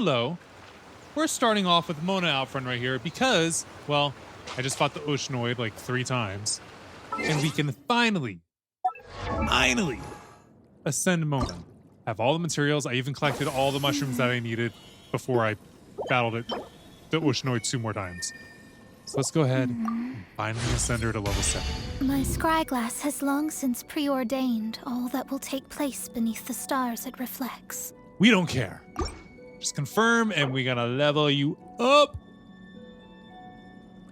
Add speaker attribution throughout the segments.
Speaker 1: hello. We're starting off with Mona out front right here because, well, I just fought the Oceanoid like 3 times. And we can finally ascend Mona. Have all the materials. I even collected all the mushrooms that I needed before I battled it, the Oceanoid 2 more times. So let's go ahead and finally ascend her to level 7.
Speaker 2: My scryglass has long since preordained all that will take place beneath the stars it reflects.
Speaker 1: We don't care. Just confirm and we're gonna level you up.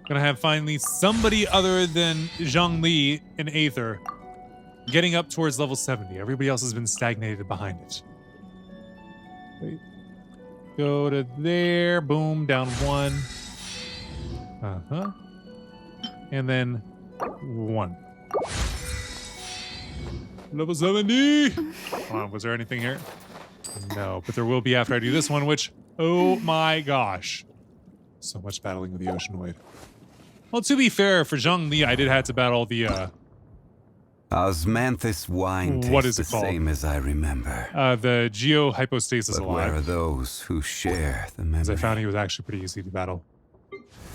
Speaker 1: Gonna have finally somebody other than Zhongli and Aether getting up towards level 70. Everybody else has been stagnated behind it. Wait. Go to there. Boom. Down 1. And then 1. Level 70. Hold on. Was there anything here? No, but there will be after I do this one, which, oh my gosh. So much battling with the Oceanoid. Well, to be fair, for Zhongli, I did have to battle the,
Speaker 3: Osmanthus wine
Speaker 1: what
Speaker 3: tastes
Speaker 1: is it
Speaker 3: the
Speaker 1: called?
Speaker 3: same as I remember.
Speaker 1: The Geo-Hypostasis
Speaker 3: But where are
Speaker 1: alive.
Speaker 3: those who share the
Speaker 1: Because I
Speaker 3: memory?
Speaker 1: found he was actually pretty easy to battle.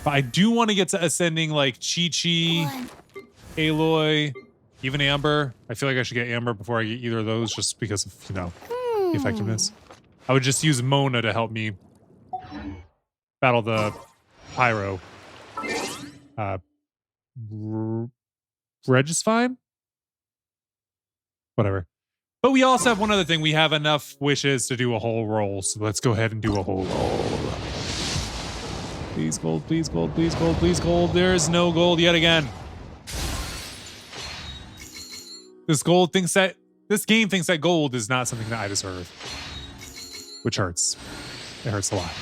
Speaker 1: But I do want to get to ascending like Chi-Chi, Aloy, even Amber. I feel like I should get Amber before I get either of those just because of, you know, the effectiveness. I would just use Mona to help me battle the Pyro. Reg is fine? Whatever. But we also have one other thing. We have enough wishes to do a whole roll. So let's go ahead and do a whole roll. Please gold, please gold, please gold, please gold. There's no gold yet again. This game thinks that gold is not something that I deserve. Which hurts. It hurts a lot.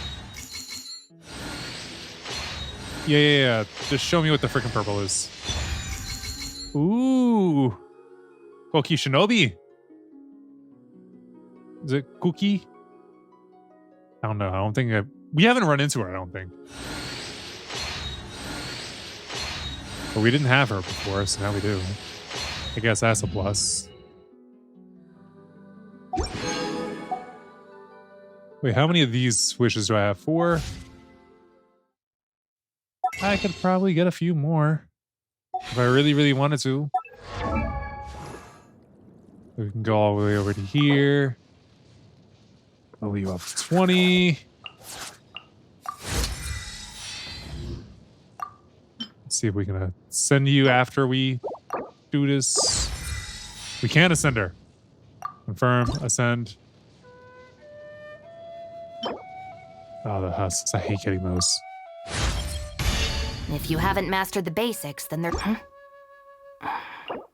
Speaker 1: Yeah. Just show me what the freaking purple is. Ooh. Koki Shinobi. Is it Cookie? I don't know. I don't think we haven't run into her, I don't think. But we didn't have her before, so now we do. I guess that's a plus. Wait, how many of these wishes do I have? 4? I could probably get a few more if I really, really wanted to. We can go all the way over to here. Level you up to 20. Let's see if we can send you after we do this. We can ascend her. Confirm, ascend. Oh, the husks. I hate getting those.
Speaker 4: If you haven't mastered the basics, then they're...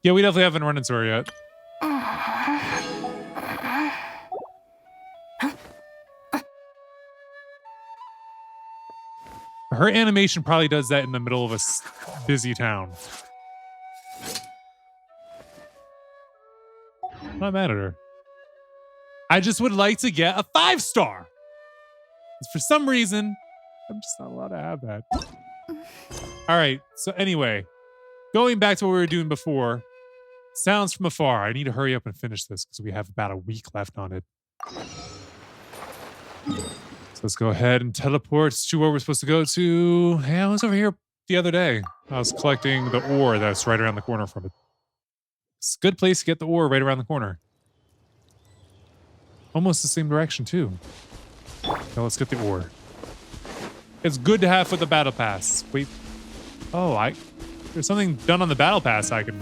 Speaker 1: Yeah, we definitely haven't run into her yet. Her animation probably does that in the middle of a busy town. Not mad at her. I just would like to get a 5-star. For some reason, I'm just not allowed to have that. All right. So anyway, going back to what we were doing before, sounds from afar. I need to hurry up and finish this because we have about a week left on it. So let's go ahead and teleport to where we're supposed to go to. Hey, I was over here the other day. I was collecting the ore that's right around the corner from it. It's a good place to get the ore right around the corner. Almost the same direction too. Now let's get the ore. It's good to have for the battle pass. Wait. Oh, there's something done on the battle pass I can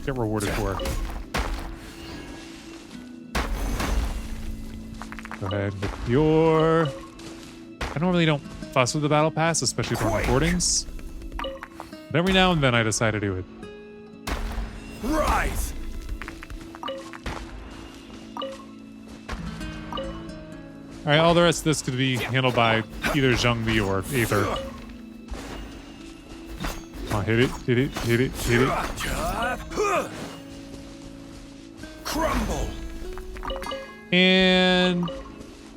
Speaker 1: get rewarded for. Go ahead and get the ore. I normally don't fuss with the battle pass, especially for recordings. But every now and then I decide to do it.
Speaker 5: Rise!
Speaker 1: All right, all the rest of this could be handled by either Zhongli or Aether. Oh, hit it, hit it, hit it, hit it.
Speaker 5: Crumble!
Speaker 1: And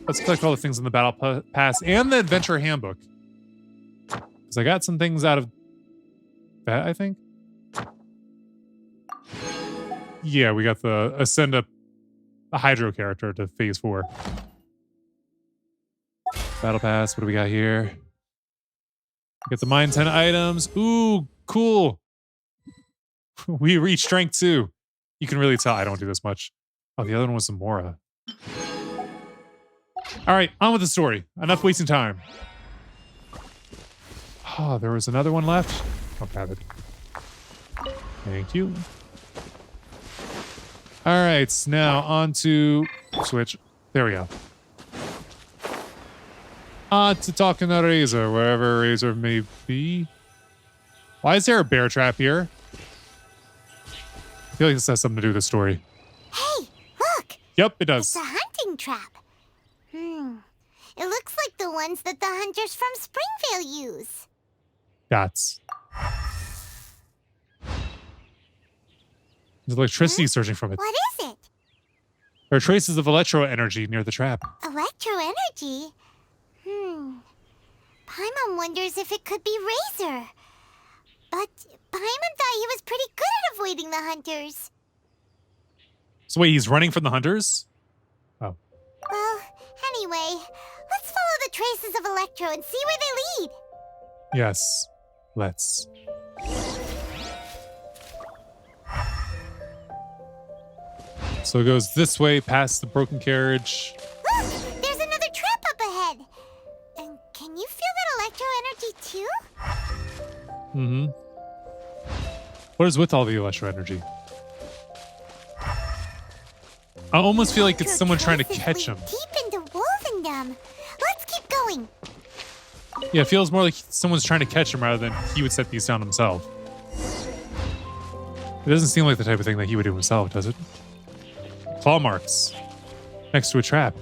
Speaker 1: let's collect all the things in the battle pass and the adventure handbook. Because I got some things out of that, I think. Yeah, we got the ascend a Hydro character to phase 4. Battle pass. What do we got here? Get the mine 10 items. Ooh, cool. We reach strength 2. You can really tell I don't do this much. Oh, the other one was Zamora. All right, on with the story. Enough wasting time. Oh, there was another one left. I'll grab it. Thank you. All right, now on to switch. There we go. On to talking to Razor, wherever Razor may be. Why is there a bear trap here? I feel like this has something to do with the story.
Speaker 5: Hey, look!
Speaker 1: Yep, it
Speaker 5: It's
Speaker 1: does.
Speaker 5: a hunting trap. It looks like the ones that the hunters from Springvale use.
Speaker 1: Dots. There's electricity surging from it.
Speaker 5: What is it?
Speaker 1: There are traces of electro energy near the trap.
Speaker 5: Electro energy? Paimon wonders if it could be Razor. But Paimon thought he was pretty good at avoiding the hunters.
Speaker 1: So wait, he's running from the hunters? Oh.
Speaker 5: Well, anyway, let's follow the traces of Electro and see where they lead.
Speaker 1: Yes. Let's. So it goes this way, past the broken carriage.
Speaker 5: Look, there's another trap up ahead. And can you feel that electro energy too?
Speaker 1: Mm-hmm. What is with all the electro energy? I almost feel like it's someone trying to
Speaker 5: Traces
Speaker 1: catch
Speaker 5: lead
Speaker 1: him.
Speaker 5: Deep into Wolvendom. Let's keep going.
Speaker 1: Yeah, it feels more like someone's trying to catch him rather than he would set these down himself. It doesn't seem like the type of thing that he would do himself, does it? Claw marks next to a trap.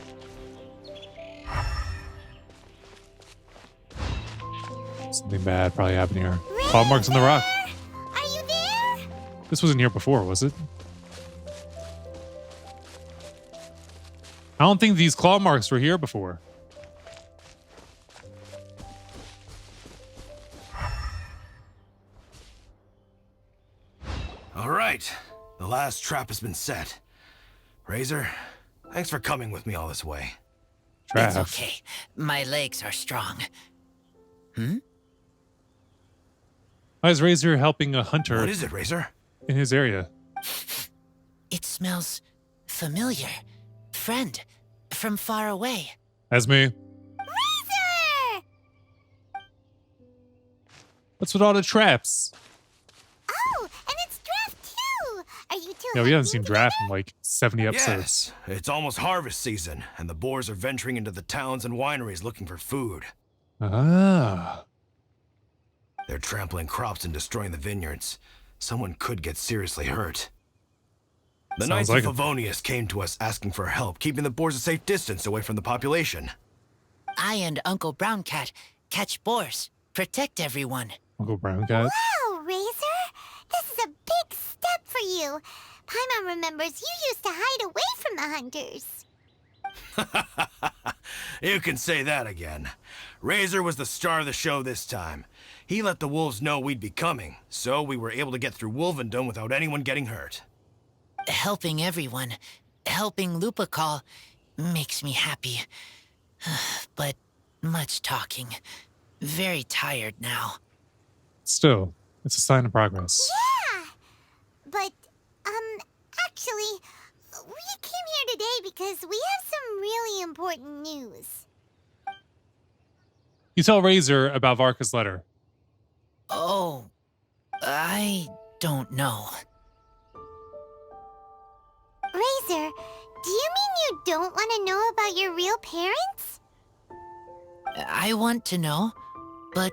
Speaker 1: Something bad probably happened here. Claw marks on the rock.
Speaker 5: Are you there?
Speaker 1: This wasn't here before, was it? I don't think these claw marks were here before.
Speaker 6: All right, the last trap has been set. Razor, thanks for coming with me all this way.
Speaker 1: Trap.
Speaker 7: It's okay. My legs are strong.
Speaker 1: Why is Razor helping a hunter
Speaker 6: What is it, Razor?
Speaker 1: in his area?
Speaker 7: It smells familiar. Friend, from far away.
Speaker 1: Esme,
Speaker 5: Razor!
Speaker 1: what's with all the traps?
Speaker 5: Oh, and it's Draft too. Are you two?
Speaker 1: Yeah, we haven't seen
Speaker 5: hunting
Speaker 1: Draft in like 70 episodes.
Speaker 6: Yes, it's almost harvest season, and the boars are venturing into the towns and wineries looking for food.
Speaker 1: Ah.
Speaker 6: They're trampling crops and destroying the vineyards. Someone could get seriously hurt. The
Speaker 1: Sounds
Speaker 6: Knights
Speaker 1: like
Speaker 6: of
Speaker 1: it.
Speaker 6: Favonius came to us asking for help, keeping the boars a safe distance away from the population.
Speaker 7: I and Uncle Brown Cat catch boars, protect everyone.
Speaker 1: Uncle Brown Cat.
Speaker 5: Wow, Razor! This is a big step for you. Paimon remembers you used to hide away from the hunters.
Speaker 6: You can say that again. Razor was the star of the show this time. He let the wolves know we'd be coming, so we were able to get through Wolvendom without anyone getting hurt.
Speaker 7: Helping everyone, helping Lupical makes me happy. But much talking. Very tired now.
Speaker 1: Still, it's a sign of progress.
Speaker 5: Yeah! But, actually, we came here today because we have some really important news.
Speaker 1: You tell Razor about Varka's letter.
Speaker 7: Oh, I don't know.
Speaker 5: Razor, do you mean you don't want to know about your real parents?
Speaker 7: I want to know, but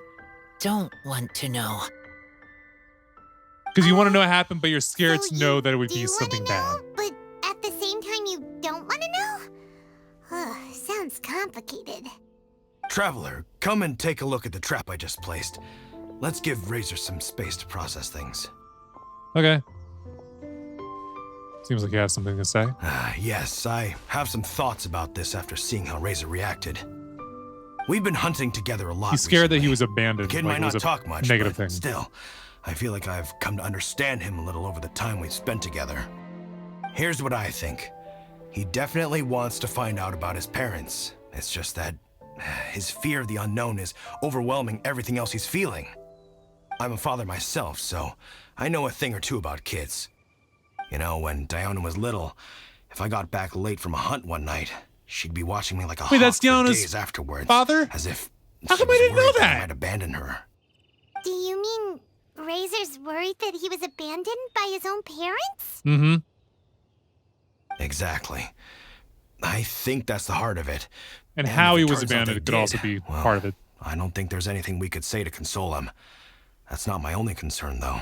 Speaker 7: don't want to know.
Speaker 1: Because you want to know what happened, but you're scared
Speaker 5: So
Speaker 1: to know
Speaker 5: you
Speaker 1: that it would
Speaker 5: do
Speaker 1: be something
Speaker 5: wanna
Speaker 1: bad.
Speaker 5: know, but at the same time you don't want to know? Sounds complicated.
Speaker 6: Traveler, come and take a look at the trap I just placed. Let's give Razor some space to process things.
Speaker 1: Okay. Seems like you have something to say.
Speaker 6: Yes, I have some thoughts about this after seeing how Razor reacted. We've been hunting together a lot.
Speaker 1: He's scared that he
Speaker 6: recently.
Speaker 1: was abandoned.
Speaker 6: The kid
Speaker 1: like
Speaker 6: might
Speaker 1: it
Speaker 6: not
Speaker 1: was a
Speaker 6: talk much,
Speaker 1: negative
Speaker 6: but
Speaker 1: thing.
Speaker 6: still, I feel like I've come to understand him a little over the time we've spent together. Here's what I think. He definitely wants to find out about his parents. It's just that His fear of the unknown is overwhelming everything else he's feeling. I'm a father myself, so I know a thing or two about kids. You know, when Diona was little, if I got back late from a hunt one night, she'd be watching me like a
Speaker 1: Wait,
Speaker 6: hawk
Speaker 1: that's
Speaker 6: for
Speaker 1: Diona's
Speaker 6: days afterwards.
Speaker 1: father?
Speaker 6: As if
Speaker 1: How
Speaker 6: she
Speaker 1: come I
Speaker 6: was
Speaker 1: didn't know
Speaker 6: worried I
Speaker 1: that?
Speaker 6: might abandon her.
Speaker 5: Do you mean Razor's worried that he was abandoned by his own parents?
Speaker 1: Mm-hmm.
Speaker 6: Exactly. I think that's the heart of it.
Speaker 1: And
Speaker 6: if
Speaker 1: how
Speaker 6: it
Speaker 1: he was
Speaker 6: turns out
Speaker 1: abandoned
Speaker 6: they
Speaker 1: could also
Speaker 6: did,
Speaker 1: be
Speaker 6: well,
Speaker 1: part of it.
Speaker 6: I don't think there's anything we could say to console him. That's not my only concern, though.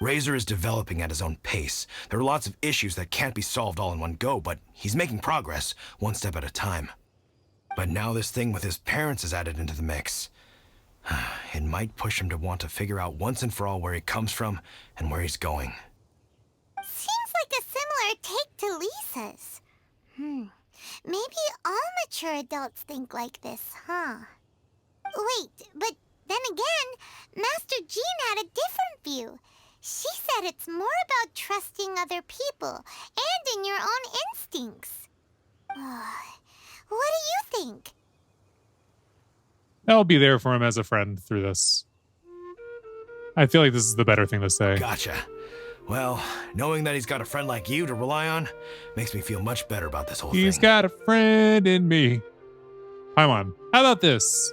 Speaker 6: Razor is developing at his own pace. There are lots of issues that can't be solved all in one go, but he's making progress, one step at a time. But now this thing with his parents is added into the mix. It might push him to want to figure out once and for all where he comes from and where he's going.
Speaker 5: Seems like a similar take to Lisa's. Maybe all mature adults think like this, huh? Wait, but then again, Master Jean had a different view. She said it's more about trusting other people and in your own instincts. What do you think?
Speaker 1: I'll be there for him as a friend through this. I feel like this is the better thing to say.
Speaker 6: Gotcha. Well, knowing that he's got a friend like you to rely on makes me feel much better about this whole thing.
Speaker 1: He's got a friend in me. Paimon, how about this?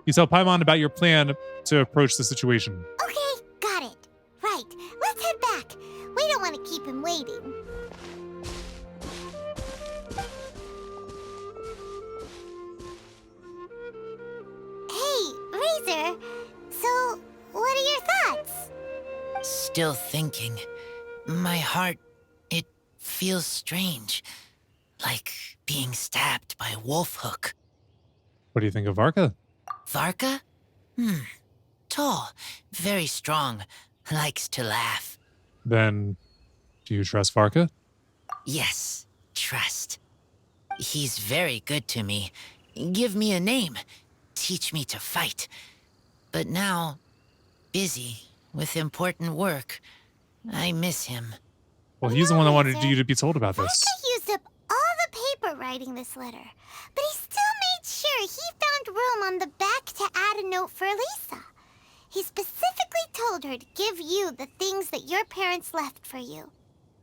Speaker 1: You tell Paimon about your plan to approach the situation.
Speaker 5: Okay, got it. Right, let's head back. We don't want to keep him waiting. Hey, Razor. So, what are your thoughts?
Speaker 7: Still thinking. My heart, it feels strange. Like being stabbed by a wolf hook.
Speaker 1: What do you think of Varka?
Speaker 7: Varka? Tall, very strong, likes to laugh.
Speaker 1: Then, do you trust Varka?
Speaker 7: Yes, trust. He's very good to me. Give me a name. Teach me to fight. But now, busy with important work. I miss him.
Speaker 1: Well, he's the one that wanted you to be told about this.
Speaker 5: Varka used up all the paper writing this letter, but he still made sure he found room on the back to add a note for Lisa. He specifically told her to give you the things that your parents left for you.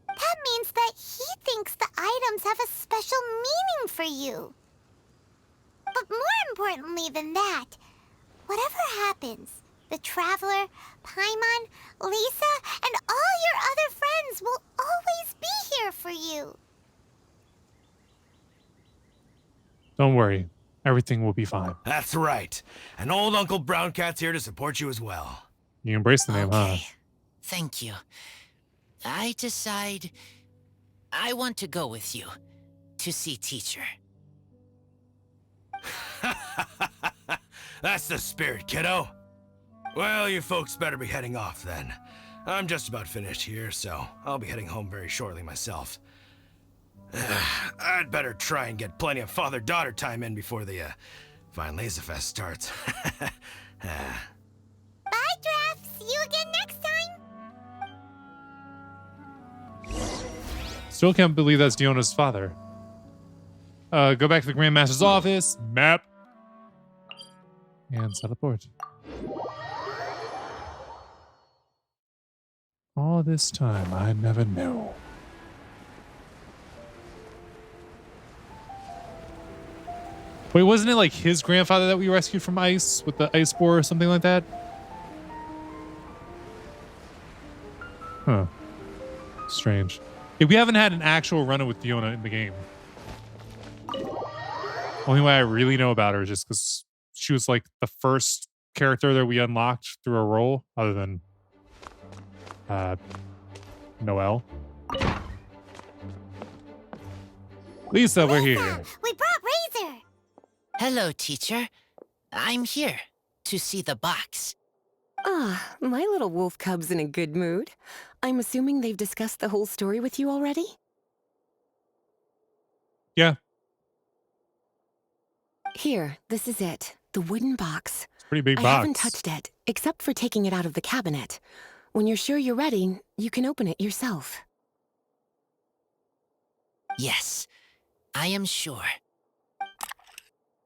Speaker 5: That means that he thinks the items have a special meaning for you. But more importantly than that, whatever happens, the Traveler, Paimon, Lisa, and all your other friends will always be here for you.
Speaker 1: Don't worry. Everything will be fine.
Speaker 6: That's right. And old Uncle Brown Cat's here to support you as well.
Speaker 1: You embrace the name, huh?
Speaker 7: Okay, thank you. I decide I want to go with you to see teacher.
Speaker 6: That's the spirit, kiddo. Well, you folks better be heading off then. I'm just about finished here, so I'll be heading home very shortly myself. I'd better try and get plenty of father-daughter time in before the Fine Laser Fest starts.
Speaker 5: Bye, Draft. See you again next time.
Speaker 1: Still can't believe that's Diona's father. Go back to the Grandmaster's office. Map. And teleport. All this time, I never knew. Wait, wasn't it like his grandfather that we rescued from ice with the ice boar or something like that? Huh. Strange. Yeah, we haven't had an actual run-in with Diona in the game. Only way I really know about her is just because she was like the first character that we unlocked through a role, other than Noelle. Lisa, we're here.
Speaker 5: We brought Razor.
Speaker 7: Hello, teacher. I'm here to see the box.
Speaker 8: Ah, my little wolf cub's in a good mood. I'm assuming they've discussed the whole story with you already?
Speaker 1: Yeah,
Speaker 8: Here, this is it. The wooden box.
Speaker 1: it's a pretty big
Speaker 8: I
Speaker 1: box.
Speaker 8: haven't touched it, except for taking it out of the cabinet. When you're sure you're ready, you can open it yourself.
Speaker 7: Yes, I am sure.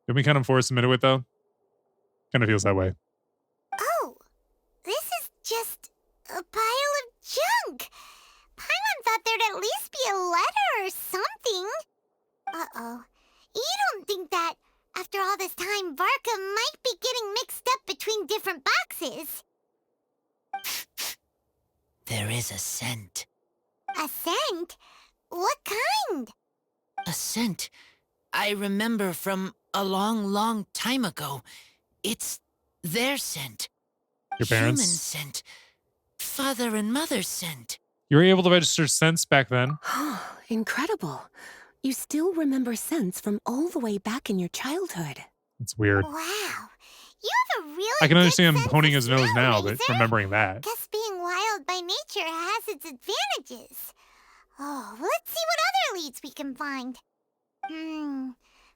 Speaker 1: Did we kind of force him into it though? Kind of feels that way.
Speaker 5: Oh, this is just a pile of junk. Paimon thought there'd at least be a letter or something. Uh-oh. You don't think that, after all this time, Varka might be getting mixed up between different boxes?
Speaker 7: There is a scent.
Speaker 5: A scent? What kind?
Speaker 7: A scent I remember from a long, long time ago. It's their scent.
Speaker 1: Your
Speaker 7: Human
Speaker 1: parents?
Speaker 7: scent. Father and mother scent.
Speaker 1: You were able to register scents back then.
Speaker 8: Incredible. You still remember scents from all the way back in your childhood.
Speaker 1: It's weird.
Speaker 5: Wow. You have a really
Speaker 1: I can
Speaker 5: good
Speaker 1: understand him
Speaker 5: sense
Speaker 1: honing
Speaker 5: of
Speaker 1: his nose
Speaker 5: smell,
Speaker 1: now, but
Speaker 5: Razor.
Speaker 1: remembering that.
Speaker 5: Guess being wild by nature has its advantages. Oh, let's see what other leads we can find.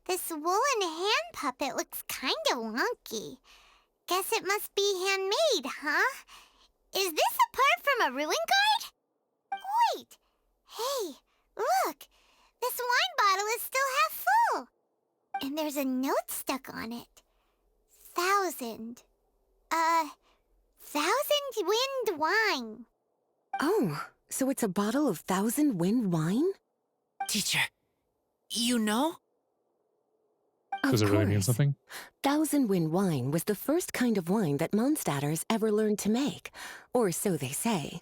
Speaker 5: This woolen hand puppet looks kind of wonky. Guess it must be handmade, huh? Is this a part from a ruin guard? Wait. Hey, look. This wine bottle is still half full. And there's a note stuck on it. 1,000 wind wine.
Speaker 8: Oh, so it's a bottle of 1,000 wind wine?
Speaker 7: Teacher, you know?
Speaker 1: Does it really mean something?
Speaker 8: 1,000 wind wine was the first kind of wine that Mondstadters ever learned to make, or so they say.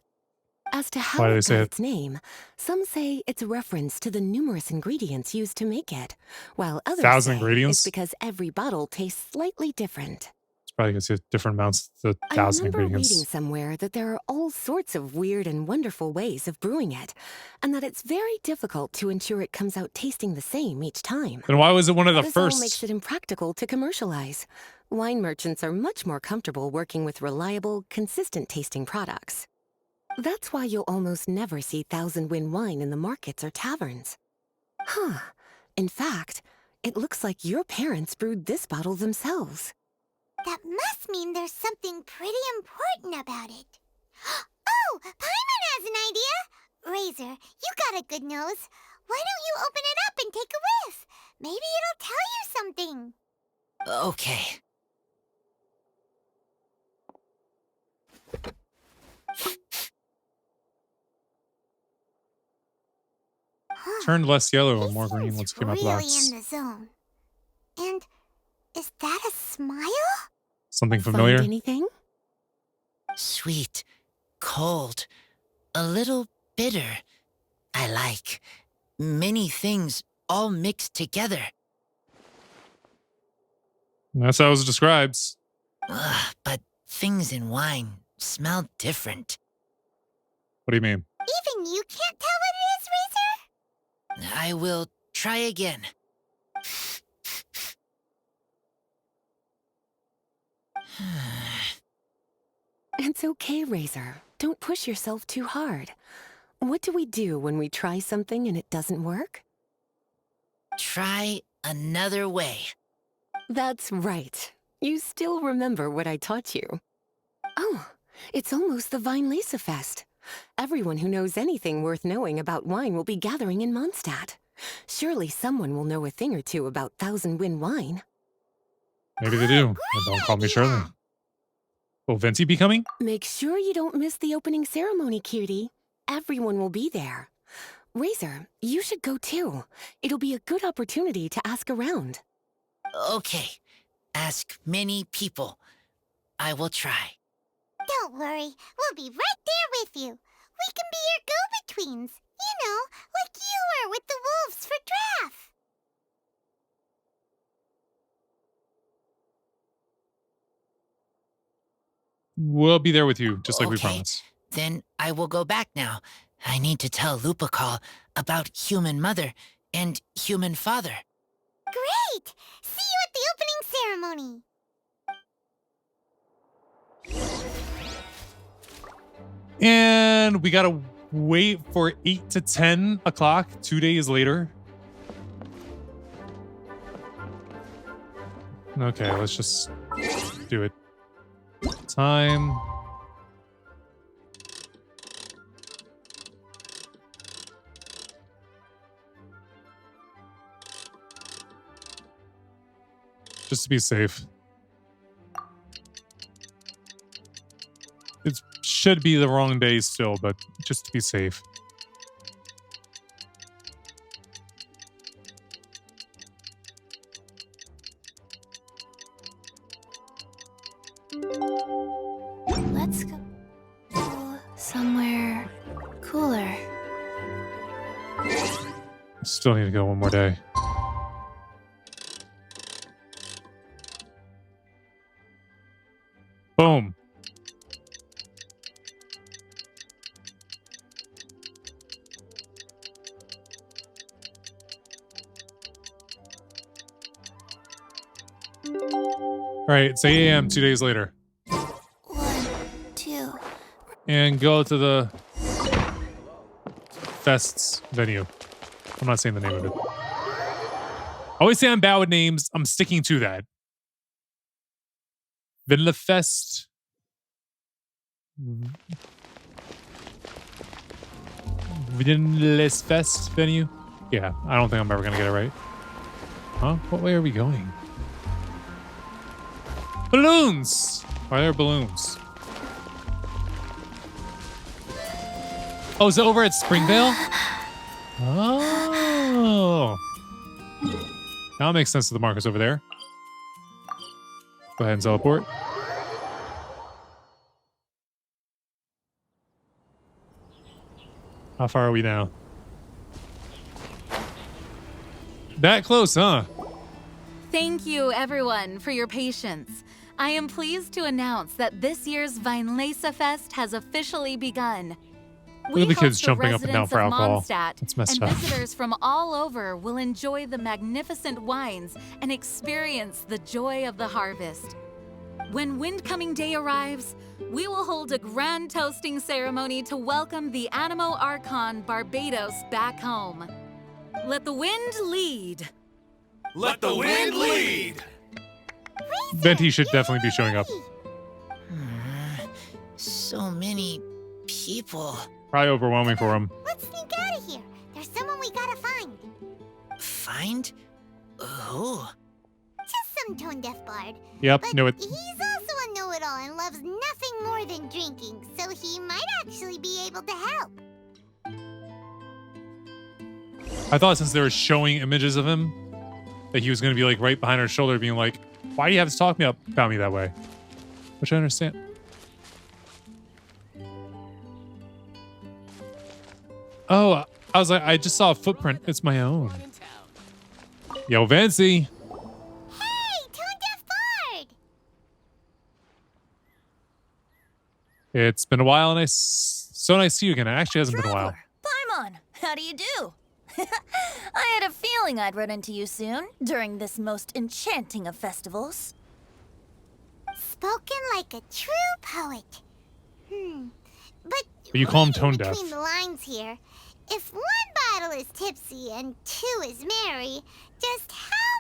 Speaker 8: As to how
Speaker 1: Why do they
Speaker 8: it
Speaker 1: say
Speaker 8: got
Speaker 1: it?
Speaker 8: its name, some say it's a reference to the numerous ingredients used to make it, while others
Speaker 1: 1,000
Speaker 8: say
Speaker 1: ingredients?
Speaker 8: it's because every bottle tastes slightly different.
Speaker 1: It's probably because it's different amounts, the
Speaker 8: I
Speaker 1: 1,000
Speaker 8: remember reading
Speaker 1: ingredients.
Speaker 8: somewhere that there are all sorts of weird and wonderful ways of brewing it, and that it's very difficult to ensure it comes out tasting the same each time.
Speaker 1: Then why was it one of the
Speaker 8: This all makes
Speaker 1: first?
Speaker 8: it impractical to commercialize. Wine merchants are much more comfortable working with reliable, consistent tasting products. That's why you'll almost never see 1,000 wind wine in the markets or taverns. Huh. In fact, it looks like your parents brewed this bottle themselves.
Speaker 5: That must mean there's something pretty important about it. Oh, Paimon has an idea! Razor, you got a good nose. Why don't you open it up and take a whiff? Maybe it'll tell you something.
Speaker 7: Okay.
Speaker 5: Huh.
Speaker 1: Turned less yellow
Speaker 5: He
Speaker 1: and more green
Speaker 5: seems
Speaker 1: once it came out the
Speaker 5: really
Speaker 1: box.
Speaker 5: in the zone. And is that a smile?
Speaker 1: Something
Speaker 8: Find
Speaker 1: familiar?
Speaker 8: anything?
Speaker 7: Sweet, cold, a little bitter. I like many things all mixed together.
Speaker 1: That's how it describes.
Speaker 7: But things in wine smell different.
Speaker 1: What do you mean?
Speaker 5: Even you can't tell what it is, Razor?
Speaker 7: I will try again.
Speaker 8: It's okay, Razor. Don't push yourself too hard. What do we do when we try something and it doesn't work?
Speaker 7: Try another way.
Speaker 8: That's right. You still remember what I taught you. Oh, it's almost the Vine Lisa Fest. Everyone who knows anything worth knowing about wine will be gathering in Mondstadt. Surely someone will know a thing or two about 1,000 Wind wine.
Speaker 1: Maybe they do. But don't call me Shirley. Will Venti be coming?
Speaker 8: Make sure you don't miss the opening ceremony, cutie. Everyone will be there. Razor, you should go too. It'll be a good opportunity to ask around.
Speaker 7: Okay. Ask many people. I will try.
Speaker 5: Don't worry, we'll be right there with you. We can be your go-betweens. You know, like you were with the wolves for Draft.
Speaker 1: We'll be there with you, just like we
Speaker 7: Okay.
Speaker 1: promised.
Speaker 7: Then I will go back now. I need to tell Lupacall about human mother and human father.
Speaker 5: Great! See you at the opening ceremony.
Speaker 1: And we gotta wait for 8 to 10 o'clock, 2 days later. Okay, let's just do it. Time. just to be safe. It should be the wrong day still, but just to be safe.
Speaker 2: Let's go somewhere cooler.
Speaker 1: Still need to go one more day. Boom. All right, it's 8 a.m. 2 days later.
Speaker 2: 1, 2.
Speaker 1: And go to the Fest's venue. I'm not saying the name of it. I always say I'm bad with names. I'm sticking to that. Vinlefest. Vinlesfest venue. Yeah, I don't think I'm ever going to get it right. Huh? What way are we going? Balloons! Why are there balloons? Oh, is it over at Springvale? Oh. Now it makes sense that the marker's over there. Go ahead and teleport. How far are we now? That close, huh?
Speaker 9: Thank you, everyone, for your patience. I am pleased to announce that this year's Vinelesa Fest has officially begun.
Speaker 1: Look at the kids jumping up and down for alcohol.
Speaker 9: Mondstadt,
Speaker 1: That's messed
Speaker 9: and
Speaker 1: up.
Speaker 9: visitors from all over will enjoy the magnificent wines and experience the joy of the harvest. When Windcoming Day arrives, we will hold a grand toasting ceremony to welcome the Animo Archon Barbados back home. Let the wind lead.
Speaker 6: Let the wind lead!
Speaker 1: Venti should definitely be showing up.
Speaker 7: So many people.
Speaker 1: Probably overwhelming for him.
Speaker 5: Let's sneak out of here. There's someone we gotta find.
Speaker 7: Find? Who?
Speaker 5: Just some tone-deaf bard.
Speaker 1: Yep,
Speaker 5: But
Speaker 1: knew it.
Speaker 5: he's also a know-it-all and loves nothing more than drinking, so he might actually be able to help.
Speaker 1: I thought since they were showing images of him, that he was going to be like right behind her shoulder being like, why do you have to talk about me that way? Which I understand. Oh, I was like, I just saw a footprint. It's my own. Yo, Vancy.
Speaker 5: Hey, tone-deaf bard!
Speaker 1: It's been a while, and so nice to see you again. It actually hasn't been a while.
Speaker 10: Paimon, how do you do? I had a feeling I'd run into you soon, during this most enchanting of festivals.
Speaker 5: Spoken like a true poet. But
Speaker 1: you call him
Speaker 5: reading
Speaker 1: tone deaf.
Speaker 5: Between the lines here, if one bottle is tipsy and 2 is merry, just how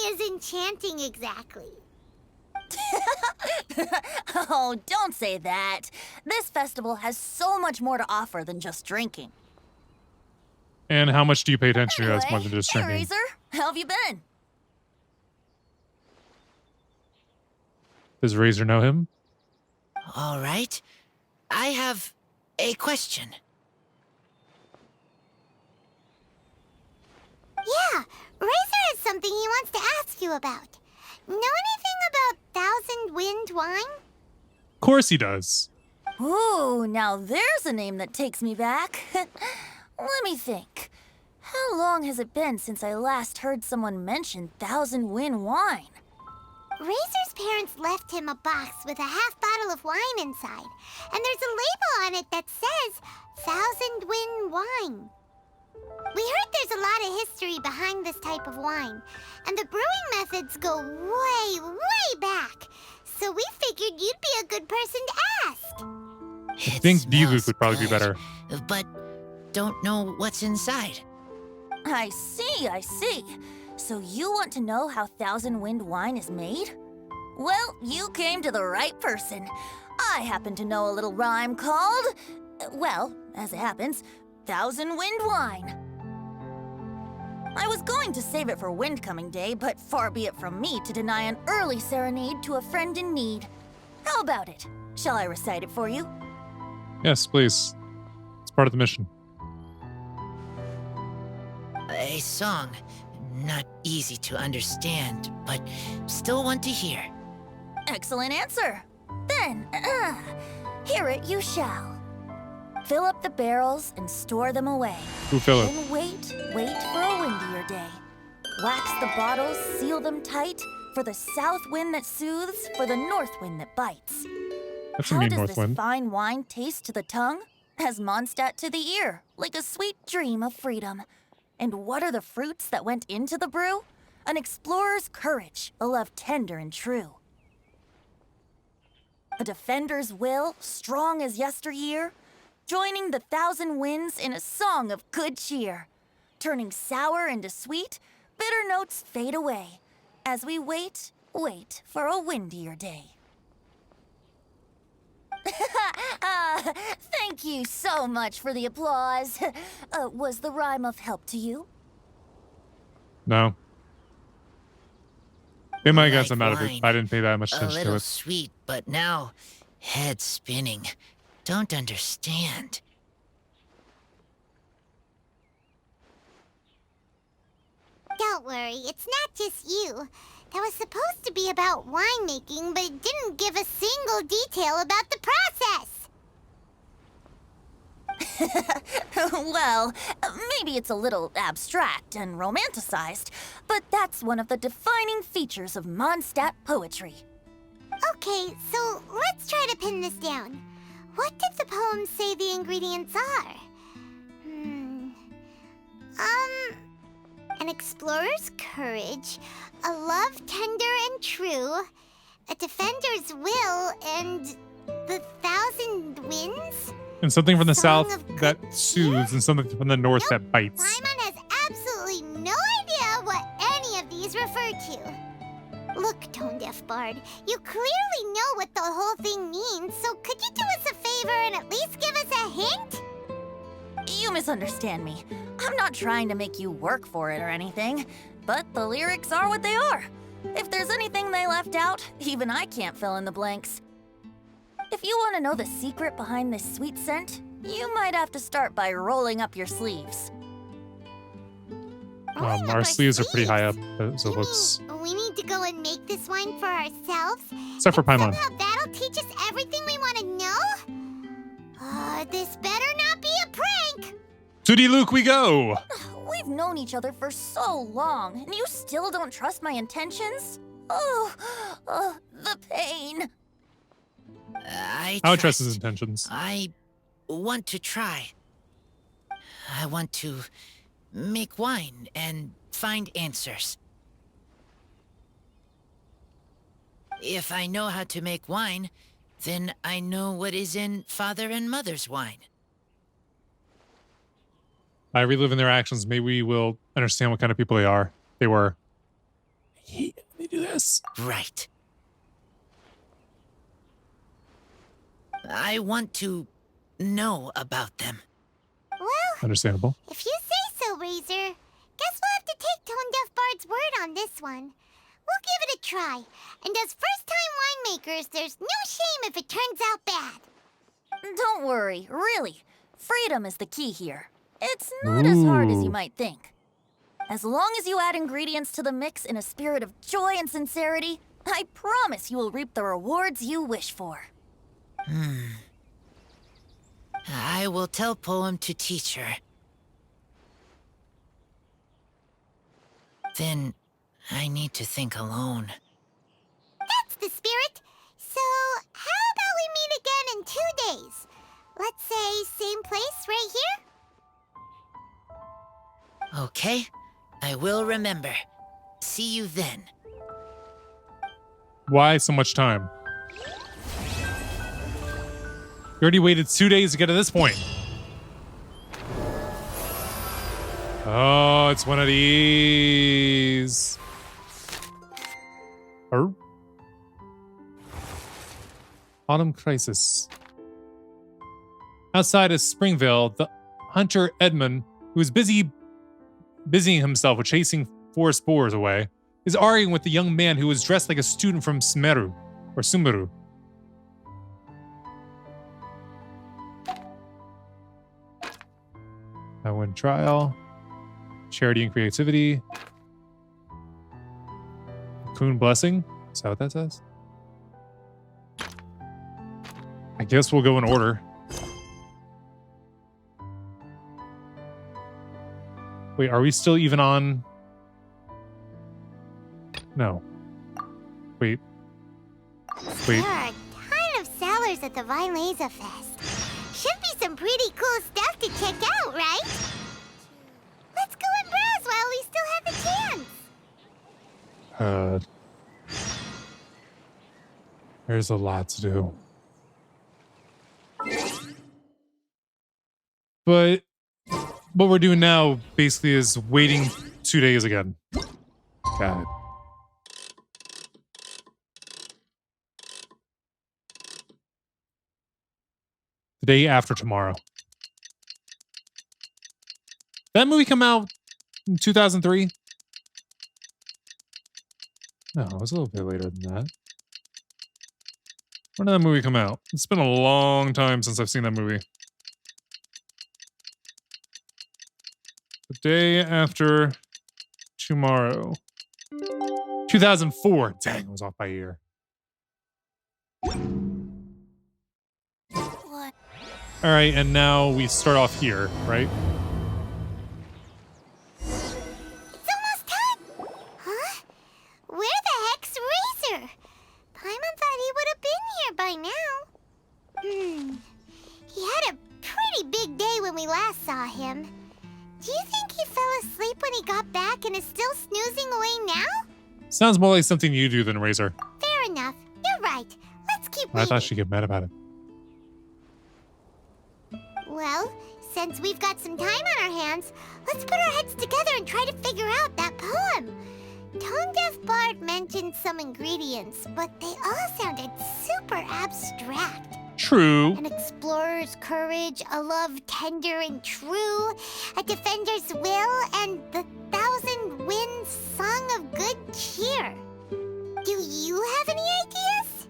Speaker 5: many is enchanting exactly?
Speaker 10: Oh, don't say that. This festival has so much more to offer than just drinking.
Speaker 1: And how much do you pay attention to that's more than just
Speaker 10: hey,
Speaker 1: drinking?
Speaker 10: Razor, how have you been?
Speaker 1: Does Razor know him?
Speaker 7: All right. I have a question.
Speaker 5: Yeah, Razor has something he wants to ask you about. Know anything about Thousand Wind wine?
Speaker 1: Of course he does.
Speaker 10: Ooh, now there's a name that takes me back. Let me think. How long has it been since I last heard someone mention Thousand Wind wine?
Speaker 5: Razor's parents left him a box with a half bottle of wine inside, and there's a label on it that says Thousand Wind wine. We heard there's a lot of history behind this type of wine, and the brewing methods go way, way back. So we figured you'd be a good person to ask.
Speaker 1: I think Diluc would probably be better.
Speaker 7: But don't know what's inside.
Speaker 10: I see, I see. So you want to know how Thousand Wind wine is made? Well, you came to the right person. I happen to know a little rhyme called, well, as it happens, Thousand Wind wine. I was going to save it for Windcoming Day, but far be it from me to deny an early serenade to a friend in need. How about it? Shall I recite it for you?
Speaker 1: Yes, please. It's part of the mission.
Speaker 7: A song. Not easy to understand, but still one to hear.
Speaker 10: Excellent answer. Then, hear it you shall. Fill up the barrels and store them away.
Speaker 1: Who fill it?
Speaker 10: Then wait for a windier day. Wax the bottles, seal them tight, for the south wind that soothes, for the north wind that bites.
Speaker 1: That's a
Speaker 10: How
Speaker 1: mean
Speaker 10: does
Speaker 1: north
Speaker 10: this
Speaker 1: wind.
Speaker 10: fine wine taste to the tongue? As Mondstadt to the ear, like a sweet dream of freedom. And what are the fruits that went into the brew? An explorer's courage, a love tender and true. A defender's will, strong as yesteryear, joining the thousand winds in a song of good cheer. Turning sour into sweet, bitter notes fade away, as we wait for a windier day. Thank you so much for the applause. Was the rhyme of help to you?
Speaker 1: No. They might have got
Speaker 7: Like
Speaker 1: some out of it.
Speaker 7: wine.
Speaker 1: I didn't pay that much
Speaker 7: A
Speaker 1: attention to
Speaker 7: little
Speaker 1: it.
Speaker 7: sweet, but now head spinning. Don't understand.
Speaker 5: Don't worry, it's not just you. That was supposed to be about winemaking, but it didn't give a single detail about the process.
Speaker 10: Well, maybe it's a little abstract and romanticized, but that's one of the defining features of Mondstadt poetry.
Speaker 5: Okay, so let's try to pin this down. What did the poem say the ingredients are? An explorer's courage, a love tender and true, a defender's will, and the thousand winds?
Speaker 1: And something from the
Speaker 5: Song
Speaker 1: south
Speaker 5: of
Speaker 1: that
Speaker 5: good
Speaker 1: soothes, and something from the north that bites.
Speaker 5: Paimon has absolutely no idea what any of these refer to. Look, Tone Deaf Bard, you clearly know what the whole thing means, so could you do us a favor and at least give us a hint?
Speaker 10: You misunderstand me. I'm not trying to make you work for it or anything, but the lyrics are what they are. If there's anything they left out, even I can't fill in the blanks. If you want to know the secret behind this sweet scent, you might have to start by rolling up your sleeves.
Speaker 5: Rolling up
Speaker 1: Our sleeves are pretty high up, so
Speaker 5: You
Speaker 1: let's...
Speaker 5: mean we need to go and make this wine for ourselves?
Speaker 1: Except for
Speaker 5: And
Speaker 1: Paimon.
Speaker 5: somehow that'll teach us everything we want to know? This better not be a prank!
Speaker 1: To the Luke we go!
Speaker 10: We've known each other for so long, and you still don't trust my intentions? Oh, the pain.
Speaker 7: I
Speaker 1: I would trust his intentions.
Speaker 7: I want to try. I want to make wine and find answers. If I know how to make wine, then I know what is in Father and Mother's wine.
Speaker 1: By reliving their actions, maybe we will understand what kind of people they were. I hate when they do this.
Speaker 7: Right. I want to know about them.
Speaker 5: Well,
Speaker 1: Understandable.
Speaker 5: if you say so, Razor, guess we'll have to take Tone Deaf Bard's word on this one. We'll give it a try, and as first-time winemakers, there's no shame if it turns out bad.
Speaker 10: Don't worry, really. Freedom is the key here. It's not as hard as you
Speaker 1: Ooh.
Speaker 10: might think. As long as you add ingredients to the mix in a spirit of joy and sincerity, I promise you will reap the rewards you wish for.
Speaker 7: I will tell Poem to teach her. Then I need to think alone.
Speaker 5: That's the spirit. So, how about we meet again in 2 days? Let's say same place right here?
Speaker 7: Okay, I will remember. See you then.
Speaker 1: Why so much time? We already waited 2 days to get to this point. Oh, it's one of these. Autumn Crisis. Outside of Springville, the hunter Edmund, who is busy busying himself with chasing four spores away, is arguing with the young man who was dressed like a student from Sumeru. I win trial. Charity and creativity. Coon blessing. Is that what that says? I guess we'll go in order. Wait, are we still even on? No. Wait.
Speaker 5: There are a ton of sellers at the Vine Laser Fest. Should be some pretty cool stuff to check out, right? Let's go and browse while we still have the chance.
Speaker 1: There's a lot to do. But what we're doing now basically is waiting 2 days again. God. The day after tomorrow. That movie come out in 2003? No, it was a little bit later than that. When did that movie come out? It's been a long time since I've seen that movie. The day after tomorrow. 2004. Dang, I was off by a year.
Speaker 5: What?
Speaker 1: All right, and now we start off here, right?
Speaker 5: It's almost time! Huh? Where the heck's Razor? Paimon thought he would have been here by now. He had a pretty big day when we last saw him. Do you think he fell asleep when he got back and is still snoozing away now?
Speaker 1: Sounds more like something you do than Razor.
Speaker 5: Fair enough. You're right. Let's keep
Speaker 1: I
Speaker 5: waiting.
Speaker 1: thought she'd get mad about it.
Speaker 5: Well, since we've got some time on our hands, let's put our heads together and try to figure out that poem. Tone Deaf Bard mentioned some ingredients, but they all sounded super abstract.
Speaker 1: True.
Speaker 5: An explorer's courage, a love tender and true, a defender's will, and the 1,000 winds song of good cheer. Do you have any ideas?